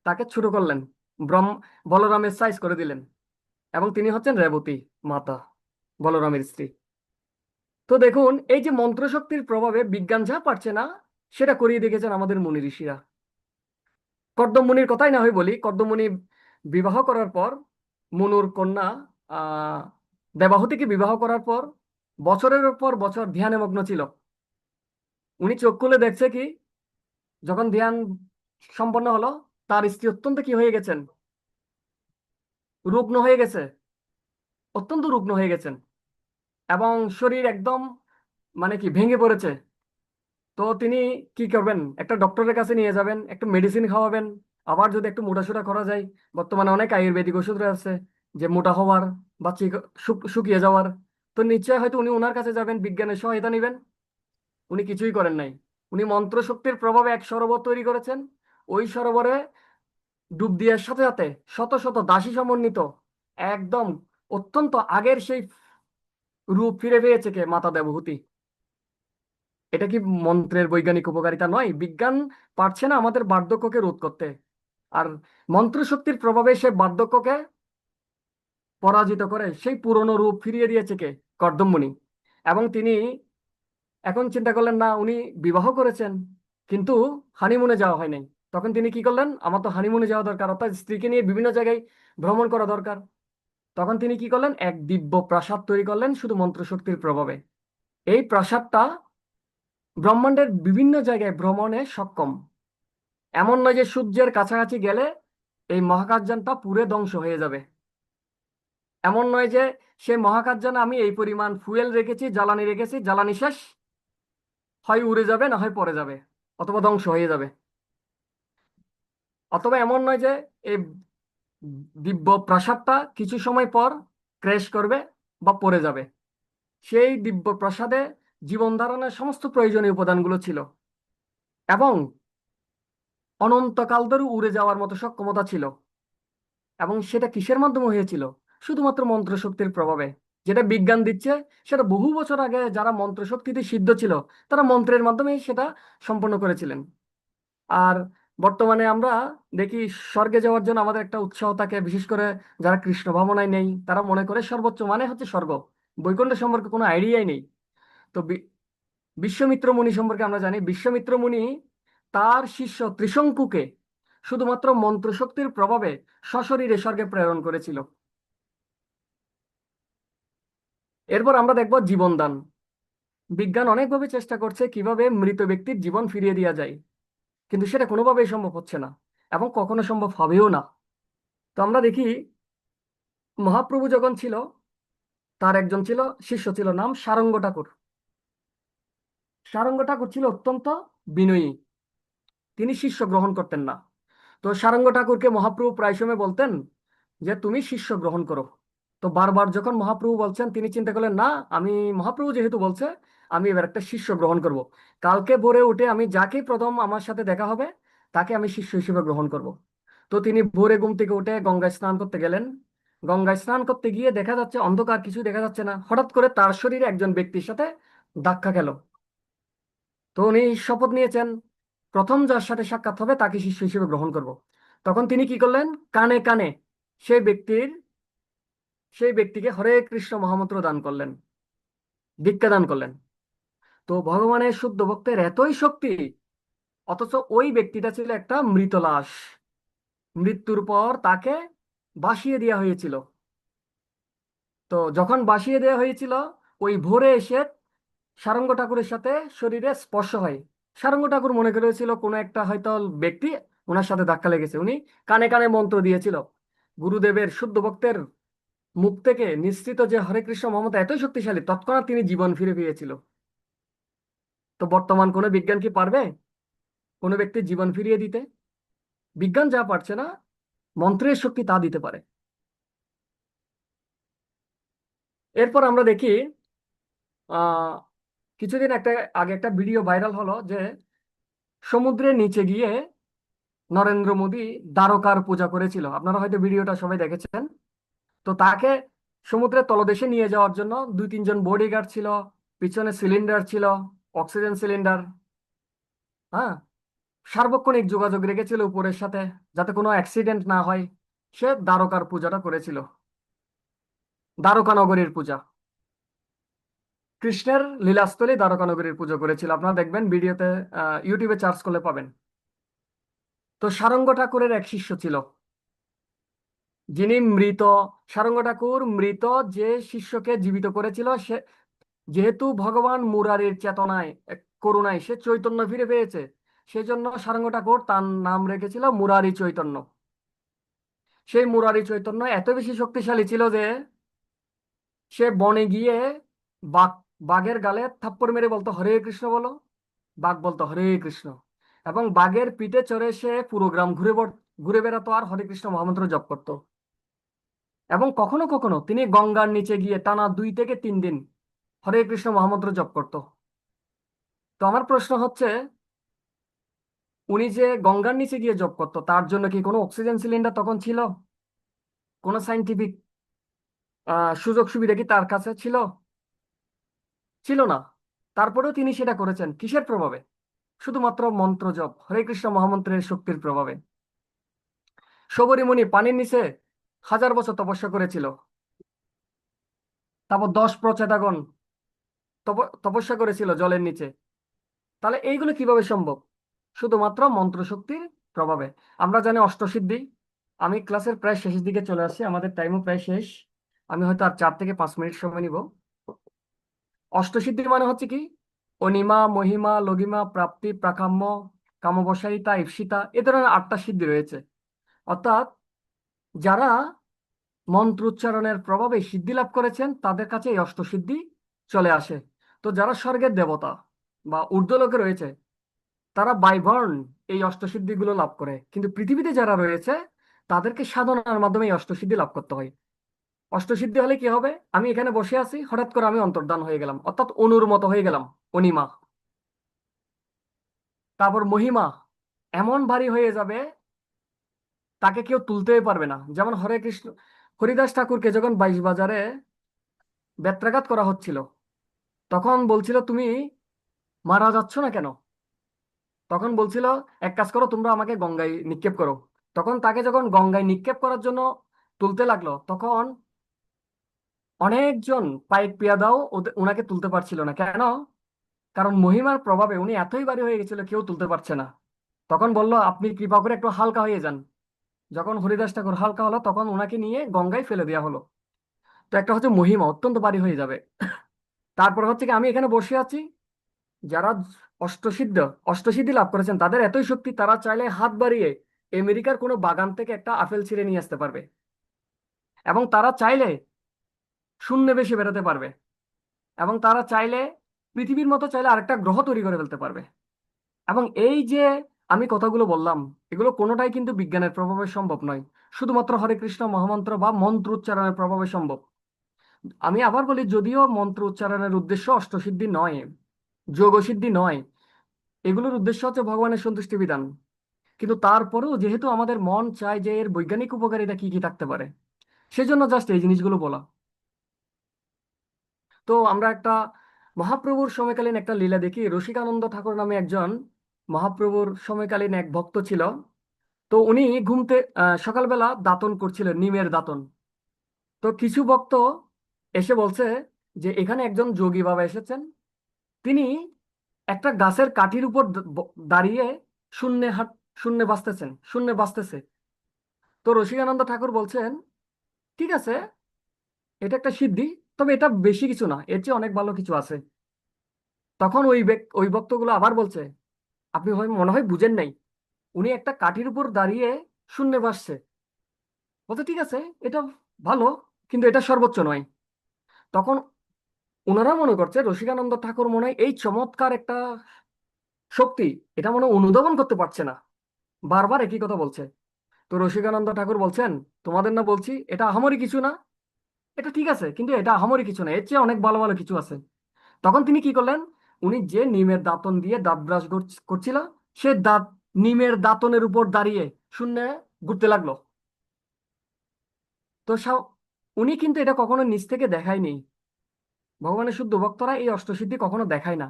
তাকে ছোট করলেন, ব্রহ্ম বলরামের সাইজ করে দিলেন। এবং তিনি হচ্ছেন রেবতী মাতা, বলরামের স্ত্রী। তো দেখুন, এই যে মন্ত্রশক্তির প্রভাবে বিজ্ঞান যা পারছে না, সেটা করিয়ে দেখেছেন আমাদের মুনি ঋষিরা। কর্দম মুনির কথাই না হয় বলি। কর্দম মুনি বিবাহ করার পর, মনুর কন্যা আহ দেবাহুতিকে বিবাহ করার পর বছরের পর বছর ধ্যানে মগ্ন ছিল। উনি চোখ খুলে দেখছে কি, যখন ধ্যান সম্পন্ন হলো, তার স্ত্রী অত্যন্ত কি হয়ে গেছেন? রুগ্ন হয়ে গেছে, অত্যন্ত রুগ্ন হয়ে গেছেন, এবং শরীর একদম মানে কি ভেঙে পড়েছে। তো তিনি কি করবেন? একটা ডক্টরের কাছে নিয়ে যাবেন, একটু মেডিসিন খাওয়াবেন। আবার যদি একটু মোটাসোটা করা যায়, বর্তমানে অনেক আয়ুর্বেদিক ওষুধ আছে যে মোটা হওয়ার বা শুকিয়ে যাওয়ার। তো নিশ্চয় হয়তো উনি ওনার কাছে যাবেন, বিজ্ঞানের সহায়তা নেবেন। উনি কিছুই করেন নাই। উনি মন্ত্র শক্তির প্রভাবে এক সরোবর তৈরি করেছেন। ওই সরোবরে ডুব দেওয়ার সাথে সাথে শত শত দাসী সমন্বিত একদম অত্যন্ত আগের সেই রূপ ফিরে পেয়েছে কে? মাতা দেবহূতি। এটা কি মন্ত্রের বৈজ্ঞানিক উপকারিতা নয়? বিজ্ঞান পারছে না আমাদের বার্ধক্যকে রোধ করতে, আর মন্ত্র শক্তির প্রভাবে সে বার্ধক্যকে পরাজিত করে সেই পুরনো রূপ ফিরিয়ে দিয়েছে কে? কর্দম মুনি। এবং তিনি এখন চিন্তা করলেন, না উনি বিবাহ করেছেন কিন্তু হানিমুনে যাওয়া হয় নাই। তখন তিনি কি করলেন? আমার তো হানিমুনে যাওয়া দরকার, অর্থাৎ স্ত্রীকে নিয়ে বিভিন্ন জায়গায় ভ্রমণ করা দরকার। তখন তিনি কি করলেন? এক দিব্য প্রাসাদ তৈরি করলেন শুধু মন্ত্র শক্তির প্রভাবে। এই প্রাসাদটা ব্রহ্মাণ্ডের বিভিন্ন জায়গায় ভ্রমণে সক্ষম। এমন নয় যে সূর্যের কাছাকাছি গেলে এই মহাকাশযানটা পুরে ধ্বংস হয়ে যাবে। এমন নয় যে সেই মহাকাশযানে আমি এই পরিমাণ ফুয়েল রেখেছি, জ্বালানি রেখেছি, জ্বালানি শেষ, হয় উড়ে যাবে না হয় পড়ে যাবে অথবা ধ্বংস হয়ে যাবে। অথবা এমন নয় যে এই দিব্য প্রাসাদটা কিছু সময় পর ক্র্যাশ করবে বা পড়ে যাবে। সেই দিব্য প্রাসাদে জীবন ধারণের সমস্ত প্রয়োজনীয় উপাদানগুলো ছিল এবং অনন্তকাল ধরে উড়ে যাওয়ার মতো সক্ষমতা ছিল। এবং সেটা কিসের মাধ্যমে হয়েছিল? শুধুমাত্র মন্ত্রশক্তির প্রভাবে। যেটা বিজ্ঞান দিচ্ছে সেটা বহু বছর আগে যারা মন্ত্রশক্তিতে সিদ্ধ ছিল তারা মন্ত্রের মাধ্যমে সেটা সম্পন্ন করেছিলেন। আর বর্তমানে আমরা দেখি স্বর্গে যাওয়ার জন্য আমাদের একটা উৎসাহ থাকে, বিশেষ করে যারা কৃষ্ণ ভাবনায় নেই তারা মনে করে সর্বোচ্চ মানে হচ্ছে স্বর্গ, বৈকুণ্ঠ সম্পর্কে কোনো আইডিয়াই নেই। তো বিশ্বমিত্র মুনি সম্পর্কে আমরা জানি, বিশ্বমিত্র মুনি তার শিষ্য ত্রিশঙ্কুকে শুধুমাত্র মন্ত্রশক্তির প্রভাবে সশরীরে স্বর্গে প্রেরণ করেছিল। এরপর আমরা দেখব জীবনদান। বিজ্ঞান অনেকভাবে চেষ্টা করছে কিভাবে মৃত ব্যক্তির জীবন ফিরিয়ে দেওয়া যায়, কিন্তু সেটা কোনোভাবেই সম্ভব হচ্ছে না এবং কখনো সম্ভব হবেও না। তো আমরা দেখি মহাপ্রভু যখন ছিল তার একজন ছিল শিষ্য ছিল, নাম সারঙ্গ ঠাকুর। সারঙ্গ ঠাকুর ছিল অত্যন্ত বিনয়ী, তিনি শিষ্য গ্রহণ করতেন না। তো সারঙ্গ ঠাকুরকে মহাপ্রভু প্রায় সময় বলতেন যে তুমি শিষ্য গ্রহণ করো। তো বারবার যখন মহাপ্রভু বলছেন তিনি চিন্তা করলেন, না, আমি মহাপ্রভু যেহেতু বলছে আমি এবার একটা শিষ্য গ্রহণ করব। কালকে ভোরে উঠে আমি যাকে প্রথম আমার সাথে দেখা হবে তাকে আমি শিষ্য হিসেবে গ্রহণ করব। তো তিনি ভোরে ঘুম থেকে উঠে গঙ্গায় স্নান করতে গেলেন। গঙ্গায় স্নান করতে গিয়ে দেখা যাচ্ছে অন্ধকার, কিছু দেখা যাচ্ছে না। হঠাৎ করে তার শরীরে একজন ব্যক্তির সাথে ধাক্কা খেল। তো উনি শপথ নিয়েছেন প্রথম যার সাথে সাক্ষাৎ হবে তাকে শিষ্য হিসেবে গ্রহণ করব। তখন তিনি কি করলেন, কানে কানে সেই ব্যক্তির সেই ব্যক্তিকে হরে কৃষ্ণ মহামন্ত্র দান করলেন, দীক্ষা দান করলেন। তো ভগবানের শুদ্ধ ভক্তের এতই শক্তি, অথচ ওই ব্যক্তিটা ছিল একটা মৃত লাশ। মৃত্যুর পর তাকে বাসিয়ে দেওয়া হয়েছিল। তো যখন বাসিয়ে দেওয়া হয়েছিল ওই ভোরে এসে সারঙ্গ ঠাকুরের সাথে শরীরে স্পর্শ হয়। সারঙ্গ ঠাকুর মনে করেছিল কোনো একটা হয়তো ব্যক্তি ওনার সাথে ধাক্কা লেগেছে। উনি কানে কানে মন্ত্র দিয়েছিল। গুরুদেবের শুদ্ধ ভক্তের মুখ থেকে নিঃসৃত যে হরে কৃষ্ণ মমতা এতই শক্তিশালী, তৎক্ষণাৎ তিনি জীবন ফিরে পেয়েছিল। তো বর্তমান কোনো বিজ্ঞান কি পারবে কোনো ব্যক্তির জীবন ফিরিয়ে দিতে? বিজ্ঞান যা পারছে না, মন্ত্রের শক্তি তা দিতে পারে। এরপর আমরা দেখি আহ কিছুদিন আগে একটা ভিডিও ভাইরাল হলো যে সমুদ্রের নিচে গিয়ে নরেন্দ্র মোদী দ্বারকার পূজা করেছিল। আপনারা হয়তো ভিডিওটা সবাই দেখেছেন। তো তাকে সমুদ্রের তলদেশে নিয়ে যাওয়ার জন্য 2-3 জন বডিগার্ড ছিল, পিছনে সিলিন্ডার ছিল, অক্সিজেন সিলিন্ডার। হ্যাঁ, সার্বক্ষণিক যোগাযোগ রেখেছিল উপরের সাথে যাতে কোনো অ্যাক্সিডেন্ট না হয়। সে দ্বারকার পূজাটা করেছিল, দ্বারকা নগরীর পূজা, কৃষ্ণের লীলাস্থলে দ্বারকা নগরীর পুজো করেছিল। আপনারা দেখবেন ভিডিওতে, ইউটিউবে সার্চ করলে পাবেন। তো সারঙ্গ ঠাকুরের এক শিষ্য ছিল যিনি মৃত। সারঙ্গ ঠাকুর মৃত যে শিষ্যকে জীবিত করেছিল, সে যেহেতু ভগবান মুরারির চেতনায় করুণায় সে চৈতন্য ফিরে পেয়েছে, সেজন্য সারঙ্গ ঠাকুর তার নাম রেখেছিল মুরারি চৈতন্য। সেই মুরারি চৈতন্য এত বেশি শক্তিশালী ছিল যে সে বনে গিয়ে বাঘ বাঘের গালে থাপ্পড় মেরে বলতো হরে কৃষ্ণ বলো, বাঘ বলতো হরে কৃষ্ণ। এবং বাঘের পিঠে চড়ে সে পুরো গ্রাম ঘুরে বেড়াতো আর হরে কৃষ্ণ মহামন্ত্র জপ করতো। এবং কখনো কখনো তিনি গঙ্গার নিচে গিয়ে টানা 2 থেকে 3 দিন হরে কৃষ্ণ মহামন্ত্র জপ করত। তো আমার প্রশ্ন হচ্ছে, উনি যে গঙ্গার নিচে গিয়ে জপ করতো তার জন্য কি কোনো অক্সিজেন সিলিন্ডার তখন ছিল? কোনো সাইন্টিফিক সুযোগ সুবিধা কি তার কাছে ছিল? ছিল না। তারপরেও তিনি সেটা করেছেন কিসের প্রভাবে? শুধুমাত্র মন্ত্র জপ, হরে কৃষ্ণ মহামন্ত্রের শক্তির প্রভাবে। শবরী মুনি পানির নিচে 1000 বছর তপস্যা করেছিল। তারপর 10 প্রচেতাগণ তপস্যা করেছিল জলের নিচে। তাহলে এইগুলো কিভাবে সম্ভব? শুধুমাত্র মন্ত্রশক্তির প্রভাবে। আমরা জানি অষ্টসিদ্ধি। আমি ক্লাসের প্রায় শেষের দিকে চলে আসছি, আমাদের টাইমও প্রায় শেষ। আমি হয়তো আর 4 থেকে 5 মিনিট সময় নিব। অষ্টসিদ্ধি মানে হচ্ছে কি? অনিমা, মহিমা, লঘিমা, প্রাপ্তি, প্রাকাম্য, কামবশায়িতা, ঈপ্সিতা, এ ধরনের 8টা সিদ্ধি রয়েছে। অর্থাৎ যারা মন্ত্র উচ্চারণের প্রভাবে সিদ্ধি লাভ করেছেন তাদের কাছে এই অষ্টসিদ্ধি চলে আসে। তো যারা স্বর্গের দেবতা বা ঊর্ধ্বলোকে রয়েছে তারা বাই বার্ন এই অষ্টসিদ্ধিগুলো লাভ করে, কিন্তু পৃথিবীতে যারা রয়েছে তাদেরকে সাধনার মাধ্যমে এই অষ্টসিদ্ধি লাভ করতে হয়। অষ্টসিদ্ধি হলে কি হবে? আমি এখানে বসে আছি, হঠাৎ করে আমি অন্তর্ধান হয়ে গেলাম, অর্থাৎ অনুর মতো হয়ে গেলাম, অনিমা। তারপর মহিমা এমন ভারী হয়ে যাবে তাকে কেউ তুলতেই পারবে না। যেমন হরে কৃষ্ণ হরিদাস ঠাকুরকে যখন 22 বাজারে বেত্রাঘাত করা হচ্ছিল, তখন বলছিল তুমি মারা যাচ্ছ না কেন? তখন বলছিল এক কাজ করো, তোমরা আমাকে গঙ্গায় নিক্ষেপ করো। তখন তাকে যখন গঙ্গায় নিক্ষেপ করার জন্য তুলতে লাগলো, তখন অনেকজন পাইক পেয়াদাও ওনাকে তুলতে পারছিল না। কেন? কারণ মহিমার প্রভাবে উনি এতই ভারী হয়ে গেছিল, কেউ তুলতে পারছে না। তখন বলল আপনি কৃপা করে একটু হালকা হয়ে যান। যখন হরিদাস ঠাকুর হালকা হলো, তখন ওনাকে নিয়ে গঙ্গায় ফেলে দেওয়া হলো। তো একটা হচ্ছে মহিমা অত্যন্ত ভারী হয়ে যাবে। তারপর হচ্ছে কি, আমি এখানে বসে আছি, যারা অষ্টসিদ্ধ অষ্টসিদ্ধি লাভ করেছেন তাদের এতই শক্তি, তারা চাইলে হাত বাড়িয়ে আমেরিকার কোনো বাগান থেকে একটা আপেল ছিঁড়ে নিয়ে আসতে পারবে, এবং তারা চাইলে শূন্যে বেশি বেরোতে পারবে, এবং তারা চাইলে পৃথিবীর মতো চাইলে আরেকটা গ্রহ তৈরি করে ফেলতে পারবে। এবং এই যে আমি কথাগুলো বললাম, এগুলো কোনোটাই কিন্তু বিজ্ঞানের প্রভাবে সম্ভব নয়, শুধুমাত্র হরে কৃষ্ণ মহামন্ত্র বা মন্ত্র উচ্চারণের প্রভাবে সম্ভব। আমি আবার বলি, যদিও মন্ত্র উচ্চারণের উদ্দেশ্য অষ্টসিদ্ধি নয়, যোগসিদ্ধি নয়, এগুলোর উদ্দেশ্য হচ্ছে ভগবানের সন্তুষ্টি বিধান, কিন্তু তারপরেও যেহেতু আমাদের মন চায় যে এর বৈজ্ঞানিক উপকারিতা কি কি থাকতে পারে, সেজন্য জাস্ট এই জিনিসগুলো বলা। তো আমরা একটা মহাপ্রভুর সময়কালীন একটা লীলা দেখি। রসিকানন্দ ঠাকুর নামে একজন মহাপ্রভুর সময়কালীন এক ভক্ত ছিল। তো উনি সকালবেলা দাঁতন করছিলেন, নিমের দাঁতন। তো কিছু ভক্ত এসে বলছে যে এখানে একজন যোগী বাবা এসেছেন, তিনি একটা গাছের কাঠির উপর দাঁড়িয়ে শূন্যে হাত শূন্যে বাঁচতেছে। তো রসিকানন্দ ঠাকুর বলছেন ঠিক আছে, এটা একটা সিদ্ধি, তবে এটা বেশি কিছু না, এর চেয়ে অনেক ভালো কিছু আছে। তখন ওই ভক্তগুলো আবার বলছে আপনি মনে হয় বুঝেন নাই, উনি একটা কাঠির উপর দাঁড়িয়ে শূন্যে ভাসছে। বলছে ঠিক আছে, এটা ভালো, কিন্তু এটা সর্বোচ্চ নয়। তখন ওনারা মনে করছে রসিকানন্দ ঠাকুর মনে হয় এই চমৎকার একটা শক্তি, এটা মনে হয় অনুধাবন করতে পারছে না, বারবার একই কথা বলছে। তো রসিকানন্দ ঠাকুর বলছেন তোমাদের না বলছি এটা আহামরি কিছু না, এটা ঠিক আছে, কিন্তু এটা আহামরি কিছু না, এর চেয়ে অনেক ভালো ভালো কিছু আছে। তখন তিনি কি করলেন, উনি যে নিমের দাঁতন দিয়ে দাঁত ব্রাশ করছিল, সে নিমের দাঁতনের উপর দাঁড়িয়ে শূন্যে ঘুরতে লাগলো। তো উনি কিন্তু এটা কখনো নিজ থেকে দেখায়নি। ভগবানের শুদ্ধ ভক্তরা এই অষ্টসিদ্ধি কখনো দেখায় না,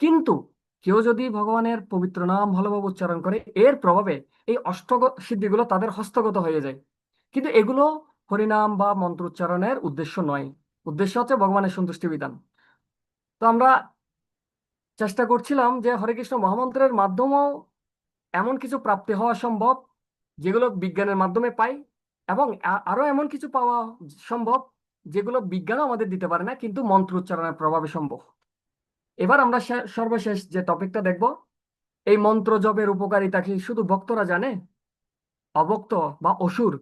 কিন্তু কেউ যদি ভগবানের পবিত্র নাম ভালোভাবে উচ্চারণ করে, এর প্রভাবে এই সিদ্ধিগুলো তাদের হস্তগত হয়ে যায়। কিন্তু এগুলো হরিনাম বা মন্ত্র উচ্চারণের উদ্দেশ্য নয়, উদ্দেশ্য হচ্ছে ভগবানের সন্তুষ্টি বিধান। তো আমরা চেষ্টা করছিলাম যে হরে কৃষ্ণ মহামন্ত্রের মাধ্যমেও এমন কিছু প্রাপ্তি হওয়া সম্ভব যেগুলো বিজ্ঞানের মাধ্যমে পাই, এবং আরো এমন কিছু পাওয়া সম্ভব যেগুলো বিজ্ঞানও আমাদের দিতে পারে না, কিন্তু মন্ত্র উচ্চারণের প্রভাবে সম্ভব। এবার আমরা সর্বশেষ যে টপিকটা দেখব, এই মন্ত্র জপের উপকারিতা কি শুধু ভক্তরা জানে? অভক্ত বা অসুর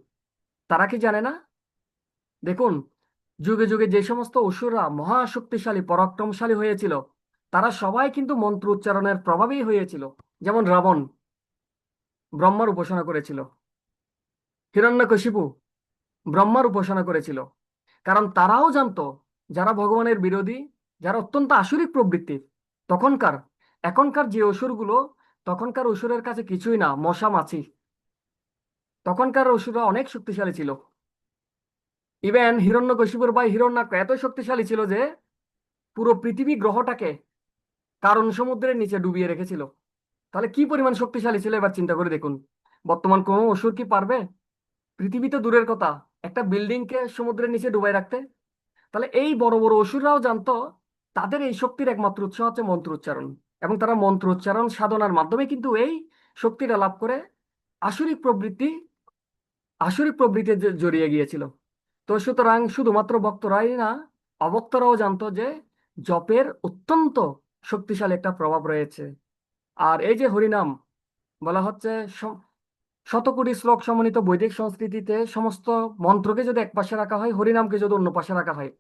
তারা কি জানে না? দেখুন, যুগে যুগে যে সমস্ত অসুররা মহাশক্তিশালী পরাক্রমশালী হয়েছিল, তারা সবাই কিন্তু মন্ত্র উচ্চারণের প্রভাবেই হয়েছিল। যেমন রাবণ ব্রহ্মার উপাসনা করেছিল, হিরণ্যকশিপু ব্রহ্মার উপাসনা করেছিল, কারণ তারাও জানতো যারা ভগবানের বিরোধী, যারা অত্যন্ত আসুরিক প্রবৃত্তির, তখনকার এখনকার যে অসুরগুলো, তখনকার অসুরের কাছে কিছুই না, মশা মাছি। তখনকার অসুররা অনেক শক্তিশালী ছিল। ইভেন হিরণ্যকশিপুর বা হিরণ্যাক্ষ এত শক্তিশালী ছিল যে পুরো পৃথিবী গ্রহটাকে কারণ সমুদ্রের নিচে ডুবিয়ে রেখেছিল। তাহলে কি পরিমাণ শক্তিশালী ছিল এবার চিন্তা করে দেখুন। বর্তমান কোনো অসুর কি পারবে? পৃথিবীতে দূরের কথা, একটা বিল্ডিং কে সমুদ্রের নিচে ডুবাই রাখতে। তাহলে এই বড় বড় অসুররাও জানতো তাদের এই শক্তির একমাত্র উৎস হচ্ছে মন্ত্র উচ্চারণ, এবং তারা মন্ত্র উচ্চারণ সাধনার মাধ্যমে কিন্তু এই শক্তিটা লাভ করে আসুরিক প্রবৃত্তি জড়িয়ে গিয়েছিল। তো সুতরাং শুধুমাত্র ভক্তরাই না, অভক্তরাও জানতো যে জপের অত্যন্ত শক্তিশালী একটা প্রভাব রয়েছে। আর এই যে হরিনাম বলা হচ্ছে, শতকোটি শ্লোক সমন্বিত বৈদিক সংস্কৃতিতে সমস্ত মন্ত্রকে যদি এক পাশে রাখা হয়, হরিনামকে যদি অন্য পাশে রাখা হয়,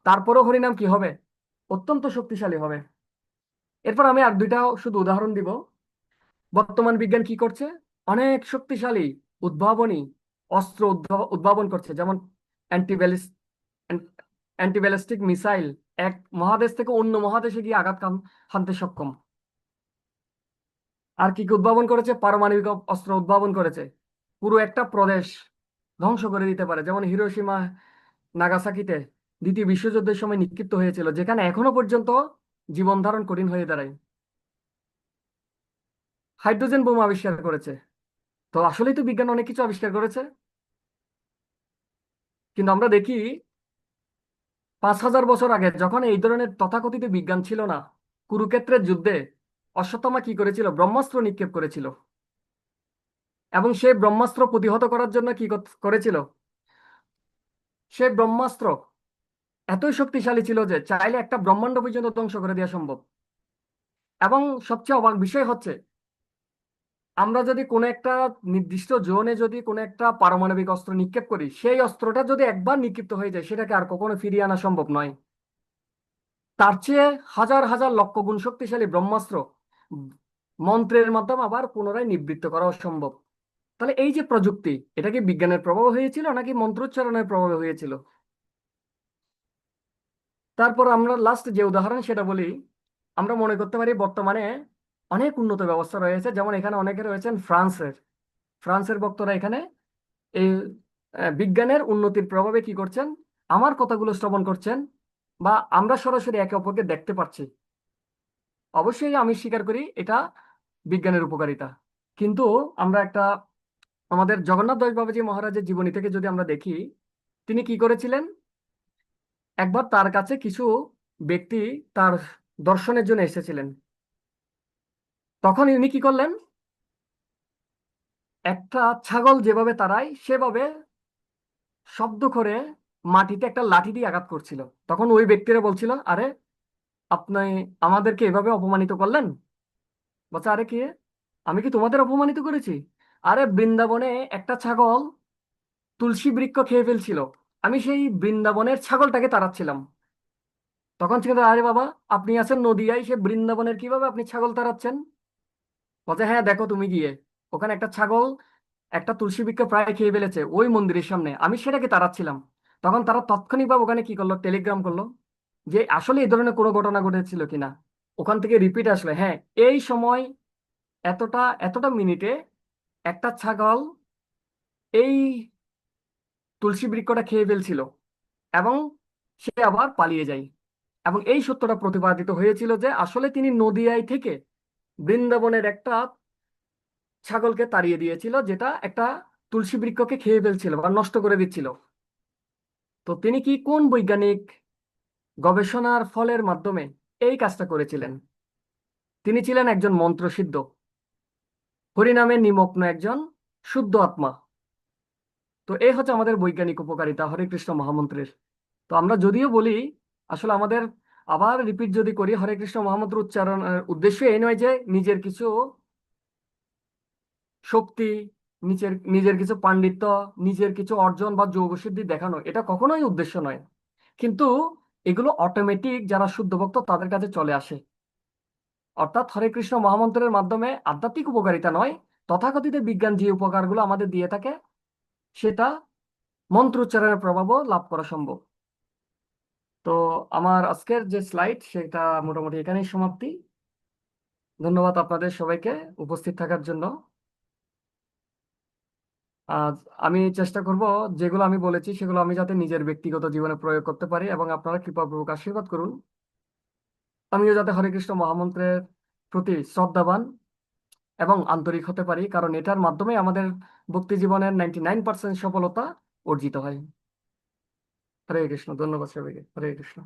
তারপরেও হরিনাম কি হবে? অত্যন্ত শক্তিশালী হবে। এরপর আমি আর দুইটা শুধু উদাহরণ দিব। বর্তমান বিজ্ঞান কি করছে? অনেক শক্তিশালী উদ্ভাবনী অস্ত্র উদ্ভাবন করছে, যেমন অ্যান্টিব্যালিস অ্যান্টিব্যালিস্টিক মিসাইল, এক মহাদেশ থেকে অন্য মহাদেশে গিয়ে আঘাত হানতে সক্ষম। আর কি কি উদ্ভাবন করেছে? পারমাণবিক অস্ত্র উদ্ভাবন করেছে, পুরো একটা প্রদেশ ধ্বংস করে দিতে পারে, যেমন হিরোশিমা নাগাসাকিতে দ্বিতীয় বিশ্বযুদ্ধের সময় নিক্ষিপ্ত হয়েছিল, যেখানে এখনো পর্যন্ত জীবন ধারণ কঠিন হয়ে দাঁড়ায়। হাইড্রোজেন বোমা আবিষ্কার করেছে। তো আসলেই তো বিজ্ঞান অনেক কিছু আবিষ্কার করেছে, কিন্তু আমরা দেখি 5,000 বছর আগে যখন এই ধরনের তথাকথিত বিজ্ঞান ছিল না, কুরুক্ষেত্রের যুদ্ধে অশ্বত্থামা কি করেছিল? ব্রহ্মাস্ত্র নিক্ষেপ করেছিল, এবং সেই ব্রহ্মাস্ত্র প্রতিহত করার জন্য কি করেছিল? সেই ব্রহ্মাস্ত্র এতই শক্তিশালী ছিল যে চাইলে একটা ব্রহ্মাণ্ড পর্যন্ত ধ্বংস করে দেওয়া সম্ভব। এবং সবচেয়ে অবাক বিষয় হচ্ছে, আমরা যদি কোনো একটা নির্দিষ্ট জোনে যদি কোনো একটা পারমাণবিক অস্ত্র নিক্ষেপ করি, সেই অস্ত্রটা যদি একবার নিক্ষিপ্ত হয়ে যায়, সেটাকে আর কখনো ফিরিয়ে আনা সম্ভব নয়। তার চেয়ে হাজার হাজার লক্ষ গুণ শক্তিশালী ব্রহ্মাস্ত্র উম, মন্ত্রের মাধ্যমে আবার পুনরায় নিবৃত্ত করা সম্ভব। তাহলে এই যে প্রযুক্তি, এটা কি বিজ্ঞানের প্রভাব হয়েছিল নাকি মন্ত্রোচ্চারণের প্রভাবে হয়েছিল? তারপর আমরা লাস্ট যে উদাহরণ সেটা বলি। আমরা মনে করতে পারি বর্তমানে অনেক উন্নত ব্যবস্থা রয়েছে, যেমন এখানে অনেকে রয়েছেন ফ্রান্সের ভক্তরা এখানে এই বিজ্ঞানের উন্নতির প্রভাবে কি করছেন, আমার কথাগুলো শ্রবণ করছেন, বা আমরা সরাসরি একে অপরকে দেখতে পাচ্ছি। অবশ্যই আমি স্বীকার করি এটা বিজ্ঞানের উপকারিতা, কিন্তু আমরা একটা আমাদের জগন্নাথ দাস বাবাজী মহারাজের জীবনী থেকে যদি আমরা দেখি, তিনি কি করেছিলেন? একবার তার কাছে কিছু ব্যক্তি তার দর্শনের জন্য এসেছিলেন। তখন ইনি কি করলেন? একটা ছাগল যেভাবে তাড়ায় সেভাবে শব্দ করে মাটিতে একটা লাঠি দিয়ে আঘাত করছিল। তখন ওই ব্যক্তিরা বলছিল, আরে আপনি আমাদেরকে এভাবে অপমানিত করলেন। বলছে, আরে কি, আমি কি তোমাদের অপমানিত করেছি? আরে বৃন্দাবনে একটা ছাগল তুলসী বৃক্ষ খেয়ে ফেলছিল, আমি সেই বৃন্দাবনের ছাগলটাকে তাড়াচ্ছিলাম। তখন ছিল, আরে বাবা, আপনি আছেন নদিয়ায়, সে বৃন্দাবনের কিভাবে আপনি ছাগল তাড়াচ্ছেন? বলছে, হ্যাঁ দেখো তুমি গিয়ে, ওখানে একটা ছাগল একটা তুলসী বৃক্ষ প্রায় খেয়ে ফেলেছে ওই মন্দিরের সামনে, আমি সেটাকে তাড়াচ্ছিলাম। তখন তারা তাৎক্ষণিকভাবে ওখানে কি করলো, টেলিগ্রাম করলো যে আসলে এই ধরনের কোনো ঘটনা ঘটেছিল কিনা। ওখান থেকে রিপিট আসলে, হ্যাঁ এই সময় এতটা এতটা মিনিটে একটা ছাগল এই তুলসী বৃক্ষটা খেয়ে ফেলছিল, এবং সে আবার পালিয়ে যায়। এবং এই সত্যটা প্রতিপাদিত হয়েছিল যে আসলে তিনি নদিয়ায় থেকে বৃন্দাবনের একটা ছাগলকে তাড়িয়ে দিয়েছিল, যেটা একটা তুলসী বৃক্ষকে খেয়ে ফেলছিল বা নষ্ট করে দিচ্ছিল। তো তিনি কি কোন বৈজ্ঞানিক গবেষণার ফলের মাধ্যমে এই কাজটা করেছিলেন? তিনি ছিলেন একজন মন্ত্রসিদ্ধ, হরিনামে নিমগ্ন একজন শুদ্ধ আত্মা। তো এই হচ্ছে আমাদের বৈজ্ঞানিক উপকারিতা হরে কৃষ্ণ মহামন্ত্রের। তো আমরা যদিও বলি, আসলে আমাদের আবার রিপিট যদি করি, হরে কৃষ্ণ মহামন্ত্র উচ্চারণের উদ্দেশ্য এই নয় যে নিজের কিছু শক্তি, নিজের নিজের কিছু পাণ্ডিত্য, নিজের কিছু অর্জন বা যোগসিদ্ধি দেখানো, এটা কখনোই উদ্দেশ্য নয়। কিন্তু এগুলো অটোমেটিক যারা শুদ্ধ ভক্ত তাদের কাছে চলে আসে। অর্থাৎ হরে কৃষ্ণ মহামন্ত্রের মাধ্যমে আধ্যাত্মিক উপকারিতা নয়, তথাকথিত বিজ্ঞান যে উপকারগুলো আমাদের দিয়ে থাকে, সেটা মন্ত্র উচ্চারণের প্রভাবও লাভ করা সম্ভব। তো আমার আজকের যে স্লাইড সেটা মোটামুটি এখানেই সমাপ্তি। ধন্যবাদ আপনাদের সবাইকে উপস্থিত থাকার জন্য। আজ আমি চেষ্টা করব যেগুলো আমি বলেছি সেগুলো আমি যাতে নিজের ব্যক্তিগত জীবনে প্রয়োগ করতে পারি, এবং আপনারা কৃপাপূর্বক আশীর্বাদ করুন আমিও যাতে হরে কৃষ্ণ মহামন্ত্রের প্রতি শ্রদ্ধাবান এবং আন্তরিক হতে পারি, কারণ এটার মাধ্যমে আমাদের ভক্তি জীবনের 99% সফলতা অর্জিত হয়। হরে কৃষ্ণ। ধন্যবাদ সবাইকে। হরে কৃষ্ণ।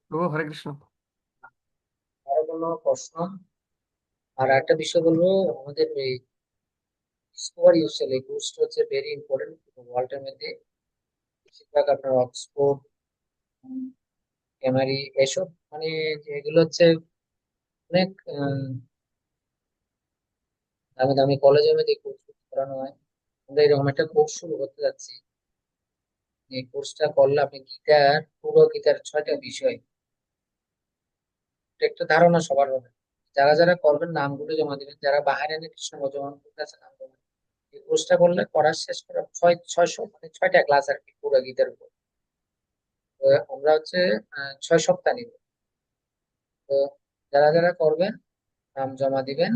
প্রভু হরে কৃষ্ণ। আরো কোনো প্রশ্ন? আর একটা বিষয় বলবো, আমাদের এই স্কোর ইউসেল এই কোর্সটা হচ্ছে ভেরি ইম্পর্টেন্ট ওয়ার্ল্ডের মধ্যে। বেশিরভাগ আপনার অক্সফোর্ড, এমআরই এসব মানে এগুলো হচ্ছে অনেক দামি দামি কলেজের মধ্যে কোর্স করানো হয়। আমরা এরকম একটা কোর্স শুরু করতে যাচ্ছি। এই কোর্সটা করলে আপনি গীতার পুরো গীতার 6টা বিষয় এটা একটা ধারণা সবার হবে। যারা যারা করবেন নামগুলো জমা দিবেন, যারা বাহারাইনে কৃষ্ণ ভগবান কাছে নাম জমা দিবেন। এই কোর্সটা করলে করার শেষ করার 600 মানে 6টা ক্লাস আর কি পুরো গীতার উপর। তো আমরা হচ্ছে 6 সপ্তাহ নিব। তো যারা যারা করবেন নাম জমা দিবেন,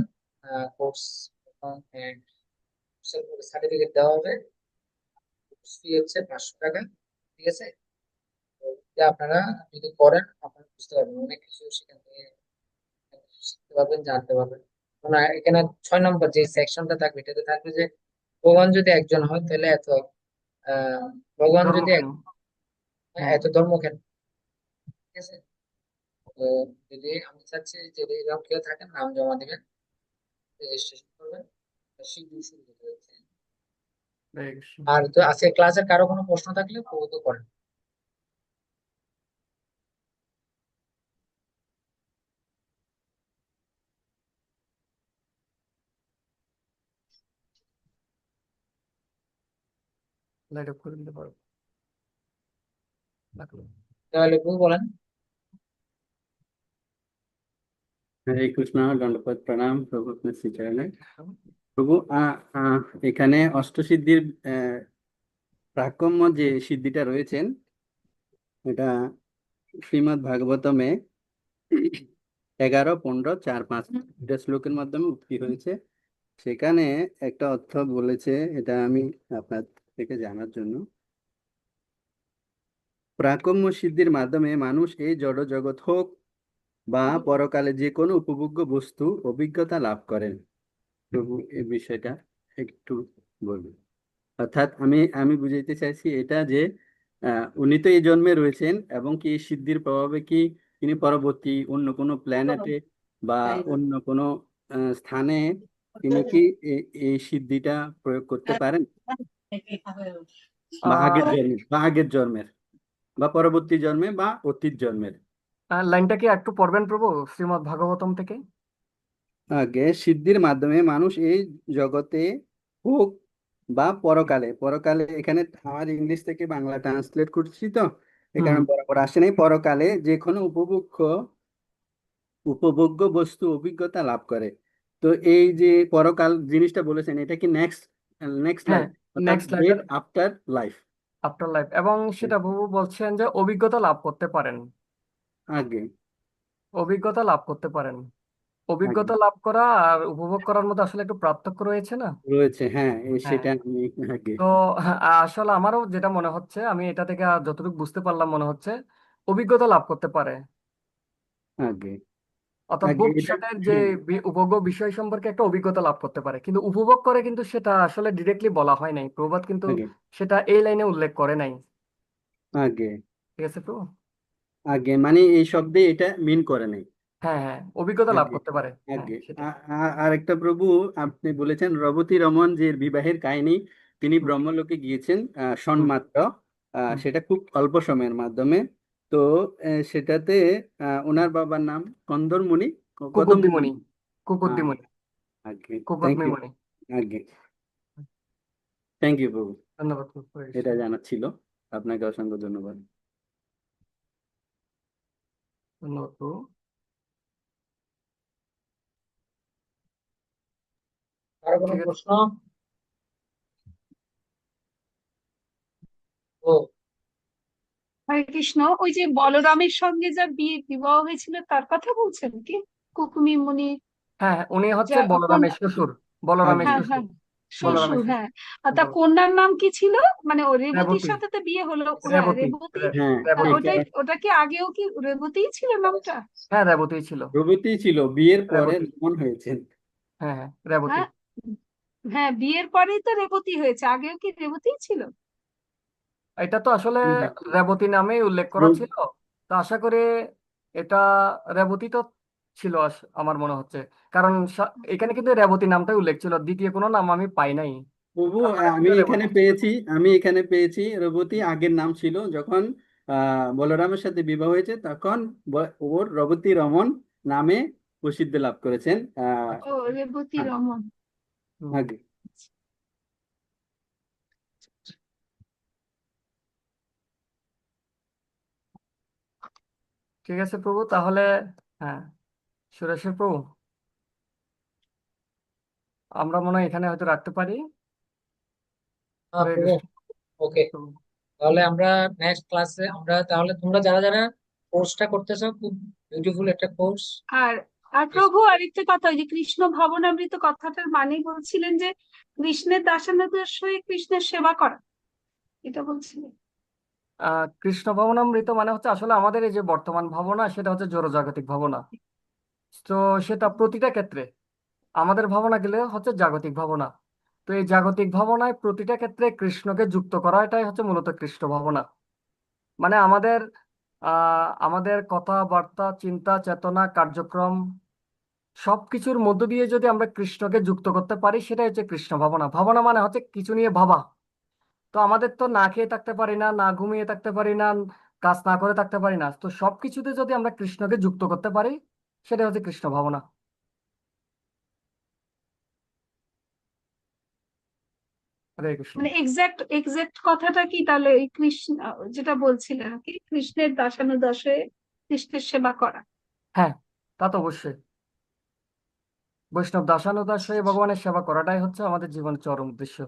কোর্স সার্টিফিকেট দেওয়া হবে। কোর্স ফি হচ্ছে 500 টাকা, ঠিক আছে? তো এটা আপনারা যদি করেন আপনারা বুঝতে পারবেন অনেক কিছু সেখান থেকে শিখতে পারবেন, জানতে পারবেন। এখানে 6 নম্বর যে সেকশনটা থাকবে এটাতে থাকবে যে ভগবান যদি একজন হয় তাহলে আহ ভগবান ধর্ম যদি কেন? হ্যাঁ, এত ধর্ম কেন, ঠিক আছে? তো যদি আমি চাচ্ছি যদি এরকম কেউ থাকেন নাম জমা দিবেন, রেজিস্ট্রেশন করবেন, শিডিউল শুরু হতে যাচ্ছে। হরে কৃষ্ণ। আর তো আজকে ক্লাসের কারো কোনো প্রশ্ন থাকলে তো করেন। লাইট অফ করে দিতে পারো লাগলো। তাহলে বলেন। হরে কৃষ্ণ, দণ্ডপত প্রণাম প্রভু আপনার শ্রীচরণে। প্রভু এখানে অষ্টসিদ্ধির প্রাক্রম্য যে সিদ্ধিটা রয়েছেন, এটা শ্রীমদ্ ভাগবতমে 11, 15, 4, 5 এটা শ্লোকের মাধ্যমে উক্তি হয়েছে। সেখানে একটা অর্থ বলেছে, এটা আমি আপনার থেকে জানার জন্য। প্রাক্রম্য সিদ্ধির মাধ্যমে মানুষ এই জড় জগৎ হোক বা পরকালে যে কোনো উপভোগ্য বস্তু অভিজ্ঞতা লাভ করেন। প্রভু এই বিষয়টা একটু বলবেন। অর্থাৎ আমি আমি বুঝাইতে চাইছি এটা যে উনি তো এই জন্মে রয়েছেন এবং কি এই সিদ্ধির প্রভাবে কি তিনি পরবর্তী অন্য কোনো প্ল্যানেটে বা অন্য কোনো স্থানে তিনি কি এই সিদ্ধিটা প্রয়োগ করতে পারেন, বা আগের আহ জন্মে বা আগের জন্মের বা পরবর্তী জন্মে বা অতীত জন্মের। লাইনটা কি একটু পড়বেন প্রভু শ্রীমদ্ ভাগবতম থেকে? আগে সিদ্ধির মাধ্যমে মানুষ এই জগতে হোক বা পরকালে, পরকালে এখানে আমার ইংলিশ থেকে বাংলা ট্রান্সলেট করছি তো হুম এখানে বরাবর আসে নাই, পরকালে যে কোনো উপভোগ্য বস্তু অভিজ্ঞতা লাভ করে। তো এই যে পরকাল জিনিসটা বলেছেন, এটা কি নেক্সট নেক্সট হ্যাঁ, লাইফ, অর্থাৎ নেক্সট ডেথ লাইফের আফটার লাইফ? আফটার লাইফ, এবং সেটা প্রভু বলছেন যে অভিজ্ঞতা লাভ করতে পারেন। আগে অভিজ্ঞতা লাভ করতে পারেন। আগে অভিজ্ঞতা লাভ করা আর উপভোগ করার মধ্যে আসলে একটু পার্থক্য রয়েছে না? রয়েছে, হ্যাঁ হ্যাঁ। সেটা আমি আগে তো আসলে আমারও যেটা মনে হচ্ছে, আমি এটা থেকে আর যতটুকু বুঝতে পারলাম মনে হচ্ছে অভিজ্ঞতা লাভ করতে পারে। আগে অর্থাৎ আগে এটা, ভবিষ্যতের যে হ্যাঁ উপভোগ্য বিষয় সম্পর্কে একটা অভিজ্ঞতা লাভ করতে পারে, কিন্তু উপভোগ করে কিন্তু সেটা আসলে ডিরেক্টলি বলা হয় নাই। প্রবাদ কিন্তু আগে সেটা এই লাইনে উল্লেখ করে নাই। আগে ঠিক আছে প্রভু? আগে মানে এই শব্দে এটা মিন করে নাই। হ্যাঁ হ্যাঁ, অভিজ্ঞতা লাভ আগে করতে পারে, হ্যাঁ আগে সেটাই। আরেকটা প্রভু, আপনি বলেছেন রবতী রমন যে বিবাহের কাহিনী, তিনি হুম ব্রহ্মলোকে গিয়েছেন হুম সন্মাত্র, হুম। সেটা খুব অল্প সময়ের মাধ্যমে। তো সেটাতে ওনার বাবার নাম কন্দর্মুনি, কদম্বুনি। কুকুদ্দিমণি, হ্যাঁ, কুকুদ্দিমণি, আগে থ্যাংক ইউ। কুকুদ্দিমণি। আগে থ্যাংক ইউ প্রভু, ধন্যবাদ প্রভু, হরে কৃষ্ণ। এটা জানার ছিল। আপনাকে অসংখ্য ধন্যবাদ। ধন্যবাদ প্রভু। কারো কোনো ঠিক আছে। প্রশ্ন? ও হরে কৃষ্ণ। ওই যে বলরামের সঙ্গে যার বিবাহ হয়েছিল তার কথা বলছেন কি? কুকুমি মুনি, হ্যাঁ হ্যাঁ, উনি হচ্ছে যা কোন, বলরামের শ্বশুর। বলরামের আগে হ্যাঁ শ্বশুর। হ্যাঁ, বলরামের শ্বশুর, হ্যাঁ। শ্বশুর। আর তা বল- কন্যার নাম কি ছিল? মানে ও রেবতীর রেবতী। সাথে তো বিয়ে হলো, হ্যাঁ রেবতী। রেবতী। হ্যাঁ হ্যাঁ, রেবতী। ওটাই, ওটা কি আগেও কি রেবতীই ছিল নামটা? হ্যাঁ, রেবতী ছিল। প্রভৃতি ছিল, বিয়ের পরে রেবতী। রমন হয়েছেন। হ্যাঁ হ্যাঁ, রেবতী। হ্যাঁ হ্যাঁ, বিয়ের পরেই তো রেবতী হয়েছে, আগেও কি রেবতীই ছিল? এটা তো আসলে রেবতী নামেই উল্লেখ করা রব- ছিল। তো আশা করি এটা রেবতী তো ছিল আমার মনে হচ্ছে। কারণ এখানে কিন্তু রেবতী নামটাই উল্লেখ ছিল, দ্বিতীয় কোনো নাম আমি পাই নাই। প্রভু তার মানে আমি হয়তো এখানে রেবতী ছিল। পেয়েছি, আমি এখানে পেয়েছি রবতী আগের নাম ছিল, যখন বলরামের সাথে বিবাহ হয়েছে তখন ওর রবতী রমন নামে প্রসিদ্ধি লাভ করেছেন আচ্ছা। ও রেবতী হ্যাঁ, রমন। হুম। আগে ঠিক আছে প্রভু, তাহলে হ্যাঁ, সুরেশের প্রভু, আমরা মনে হয় এখানে হয়তো রাখতে পারি। হ্যাঁ হরে প্রভু, কৃষ্ণ ওকে। প্রভু। তাহলে আমরা নেক্সট ক্লাসে আমরা তাহলে তোমরা যারা যারা কোর্সটা করতেছো, খুব বিউটিফুল একটা কোর্স। আর আর প্রভু আরেকটা কথা, ওই যে কৃষ্ণ ভবনামৃত কথাটার মানে বলছিলেন যে কৃষ্ণের দাসানুদাস হয়ে কৃষ্ণের সেবা করা, এটা বলছিলেন। কৃষ্ণ ভাবনামৃত মানে হচ্ছে আসলে আমাদের এই যে বর্তমান ভাবনা, সেটা হচ্ছে জড়জাগতিক ভাবনা। তো সেটা প্রতিটা ক্ষেত্রে আমাদের ভাবনা গেলে হচ্ছে জাগতিক ভাবনা। তো এই জাগতিক ভাবনায় প্রতিটা ক্ষেত্রে কৃষ্ণকে যুক্ত করা, এটাই হচ্ছে মূলত কৃষ্ণ ভাবনা। মানে আমাদের কথাবার্তা, চিন্তা, চেতনা, কার্যক্রম সবকিছুর মধ্য দিয়ে যদি আমরা কৃষ্ণকে যুক্ত করতে পারি, সেটাই হচ্ছে কৃষ্ণ ভাবনা। ভাবনা মানে হচ্ছে কিছু নিয়ে ভাবা। তো আমাদের তো না খেয়ে থাকতে পারি না, না ঘুমিয়ে থাকতে পারি না, কাজ না করে থাকতে পারি না। তো সবকিছুতে যদি আমরা কৃষ্ণকে যুক্ত করতে পারি, সেটা হচ্ছে কৃষ্ণ ভাবনা। হরে কৃষ্ণ। মানে এক্সাক্ট এক্সাক্ট কথাটা কি তাহলে এই কৃষ্ণ যেটা বলছিলেন আর কি, কৃষ্ণের দাসানুদাস হয়ে কৃষ্ণের সেবা করা। হ্যাঁ, তা তো অবশ্যই। বৈষ্ণব দাসানুদাস হয়ে ভগবানের সেবা করাটাই হচ্ছে আমাদের জীবনের চরম উদ্দেশ্য।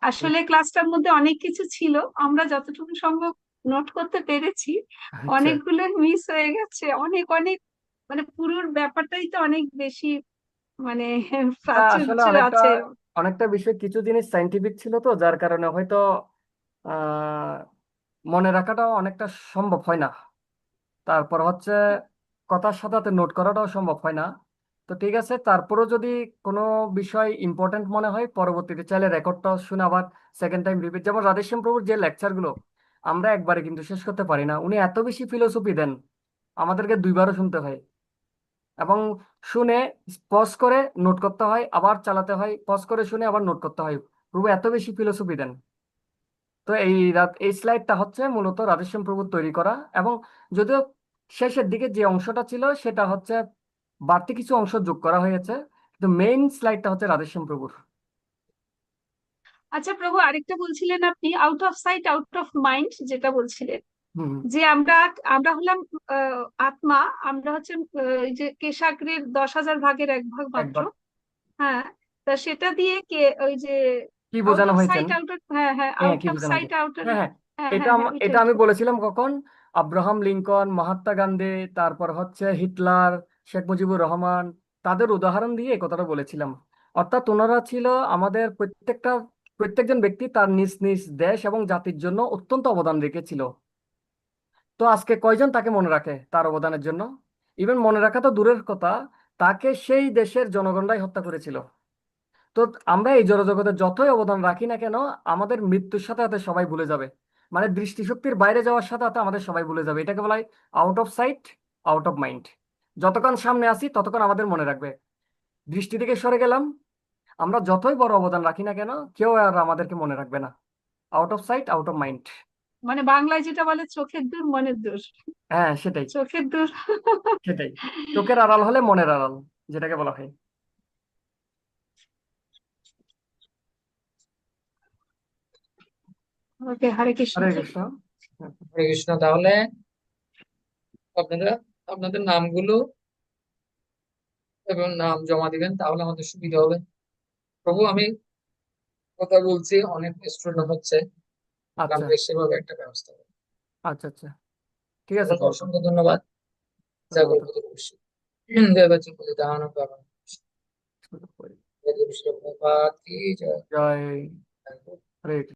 আসলে ক্লাসটার মধ্যে অনেক কিছু ছিল, আমরা যতটুকু সম্ভব নোট করতে পেরেছি। আচ্ছা। অনেকগুলো মিস হয়ে গেছে, অনেক অনেক, মানে পুরোর ব্যাপারটাই তো অনেক বেশি, মানে আসলে প্রাচুর্য অনেকটা আছে। অনেকটা বিষয়, কিছু জিনিস সাইন্টিফিক ছিল, তো যার কারণে হয়তো আহ মনে রাখাটা অনেকটা সম্ভব হয় না। তারপর হচ্ছে কথার সাথে সাথে নোট করাটাও সম্ভব হয় না। তো ঠিক আছে, তারপরও যদি কোনো বিষয় ইম্পর্টেন্ট মনে হয়, পরবর্তীতে চাইলে রেকর্ডটা শুনে আবার সেকেন্ড টাইম রিপিট। যেমন রাধেশ্যাম প্রভুর যে লেকচারগুলো আমরা একবারে কিন্তু শেষ করতে পারি না, উনি এত বেশি ফিলোসফি দেন, আমাদেরকে দুইবারও শুনতে হয়। এবং শুনে পজ করে নোট করতে হয়, আবার চালাতে হয়, পজ করে শুনে আবার নোট করতে হয়। প্রভু এত বেশি ফিলোসফি দেন। তো এই স্লাইডটা হচ্ছে মূলত রাধেশ্যাম প্রভুর তৈরি করা। এবং যদিও শেষের দিকে যে অংশটা ছিল সেটা হচ্ছে বাড়তি কিছু অংশ যোগ করা হয়েছে, কিন্তু মেইন স্লাইডটা হচ্ছে রাধেশ্যাম প্রভুর। আচ্ছা প্রভু, আরেকটা বলছিলেন আপনি, out of sight out of mind, যেটা বলছিলেন হুম। যে আমরা আমরা হলাম আত্মা, আমরা হচ্ছে এই যে কেশাগ্রের 10,000 ভাগের 1 ভাগ মাত্র। একবার হ্যাঁ, তা সেটা দিয়ে কে ওই যে কি আউট বোঝানো অফ হয়েছেন? সাইট আউট অফ, হ্যাঁ হ্যাঁ, হ্যাঁ, আউট কি অফ বোঝানো সাইট হয়েছে? আউট, হ্যাঁ, হ্যাঁ, হ্যাঁ এটা হ্যাঁ হ্যাঁ, ওইটা এটা আমি ওইটা। বলেছিলাম কখন? আব্রাহাম লিঙ্কন, মহাত্মা গান্ধী, তারপর হচ্ছে হিটলার, শেখ মুজিবুর রহমান, তাদের উদাহরণ দিয়ে এই কথাটা বলেছিলাম। অর্থাৎ ওনারা ছিল আমাদের প্রত্যেকজন ব্যক্তি তার নিজ নিজ দেশ এবং জাতির জন্য অত্যন্ত অবদান রেখেছিল। তো আজকে কয়জন তাকে মনে রাখে তার অবদানের জন্য? ইভেন মনে রাখা তো দূরের কথা, তাকে সেই দেশের জনগণরাই হত্যা করেছিল। তো আমরা এই জড়জগতে যতই অবদান রাখি না কেন, আমাদের মৃত্যুর সাথে সাথে সবাই ভুলে যাবে। মানে দৃষ্টিশক্তির বাইরে যাওয়ার সাথে সাথে আমাদের সবাই ভুলে যাবে। এটাকে বলা হয় out of sight out of mind. যতক্ষণ সামনে আসি ততক্ষণ আমাদের মনে রাখবে, দৃষ্টি থেকে সরে গেলাম, আমরা যতই বড় অবদান রাখি না কেন, কেউ আর আমাদেরকে মনে রাখবে না। Out of sight out of mind. মানে বাংলায় যেটা বলে চোখের দূর মনের দূর। হ্যাঁ, সেটাই। চোখের দূর। সেটাই, চোখের আড়াল হলে মনের আড়াল, যেটাকে বলা হয়। ওকে, হরে কৃষ্ণ। হরে কৃষ্ণ। হরে কৃষ্ণ। তাহলে আপনারা আপনাদের নামগুলো এবং নাম জমা দিবেন, তাহলে আমাদের সুবিধা হবে। প্রভু, আমি কথা বলছি, অনেক স্টুডেন্ট হচ্ছে, আচ্ছা আমরা সেভাবে একটা ব্যবস্থা করবো। আচ্ছা আচ্ছা, ঠিক আছে আপনাকে প্রভু। অসংখ্য ধন্যবাদ। যা ধন্যবাদ। করবো জয় বচ্চন দান করেন। জয় গুরু শিল প্রভুপাদ কি জয়। জয়। হরে কৃষ্ণ।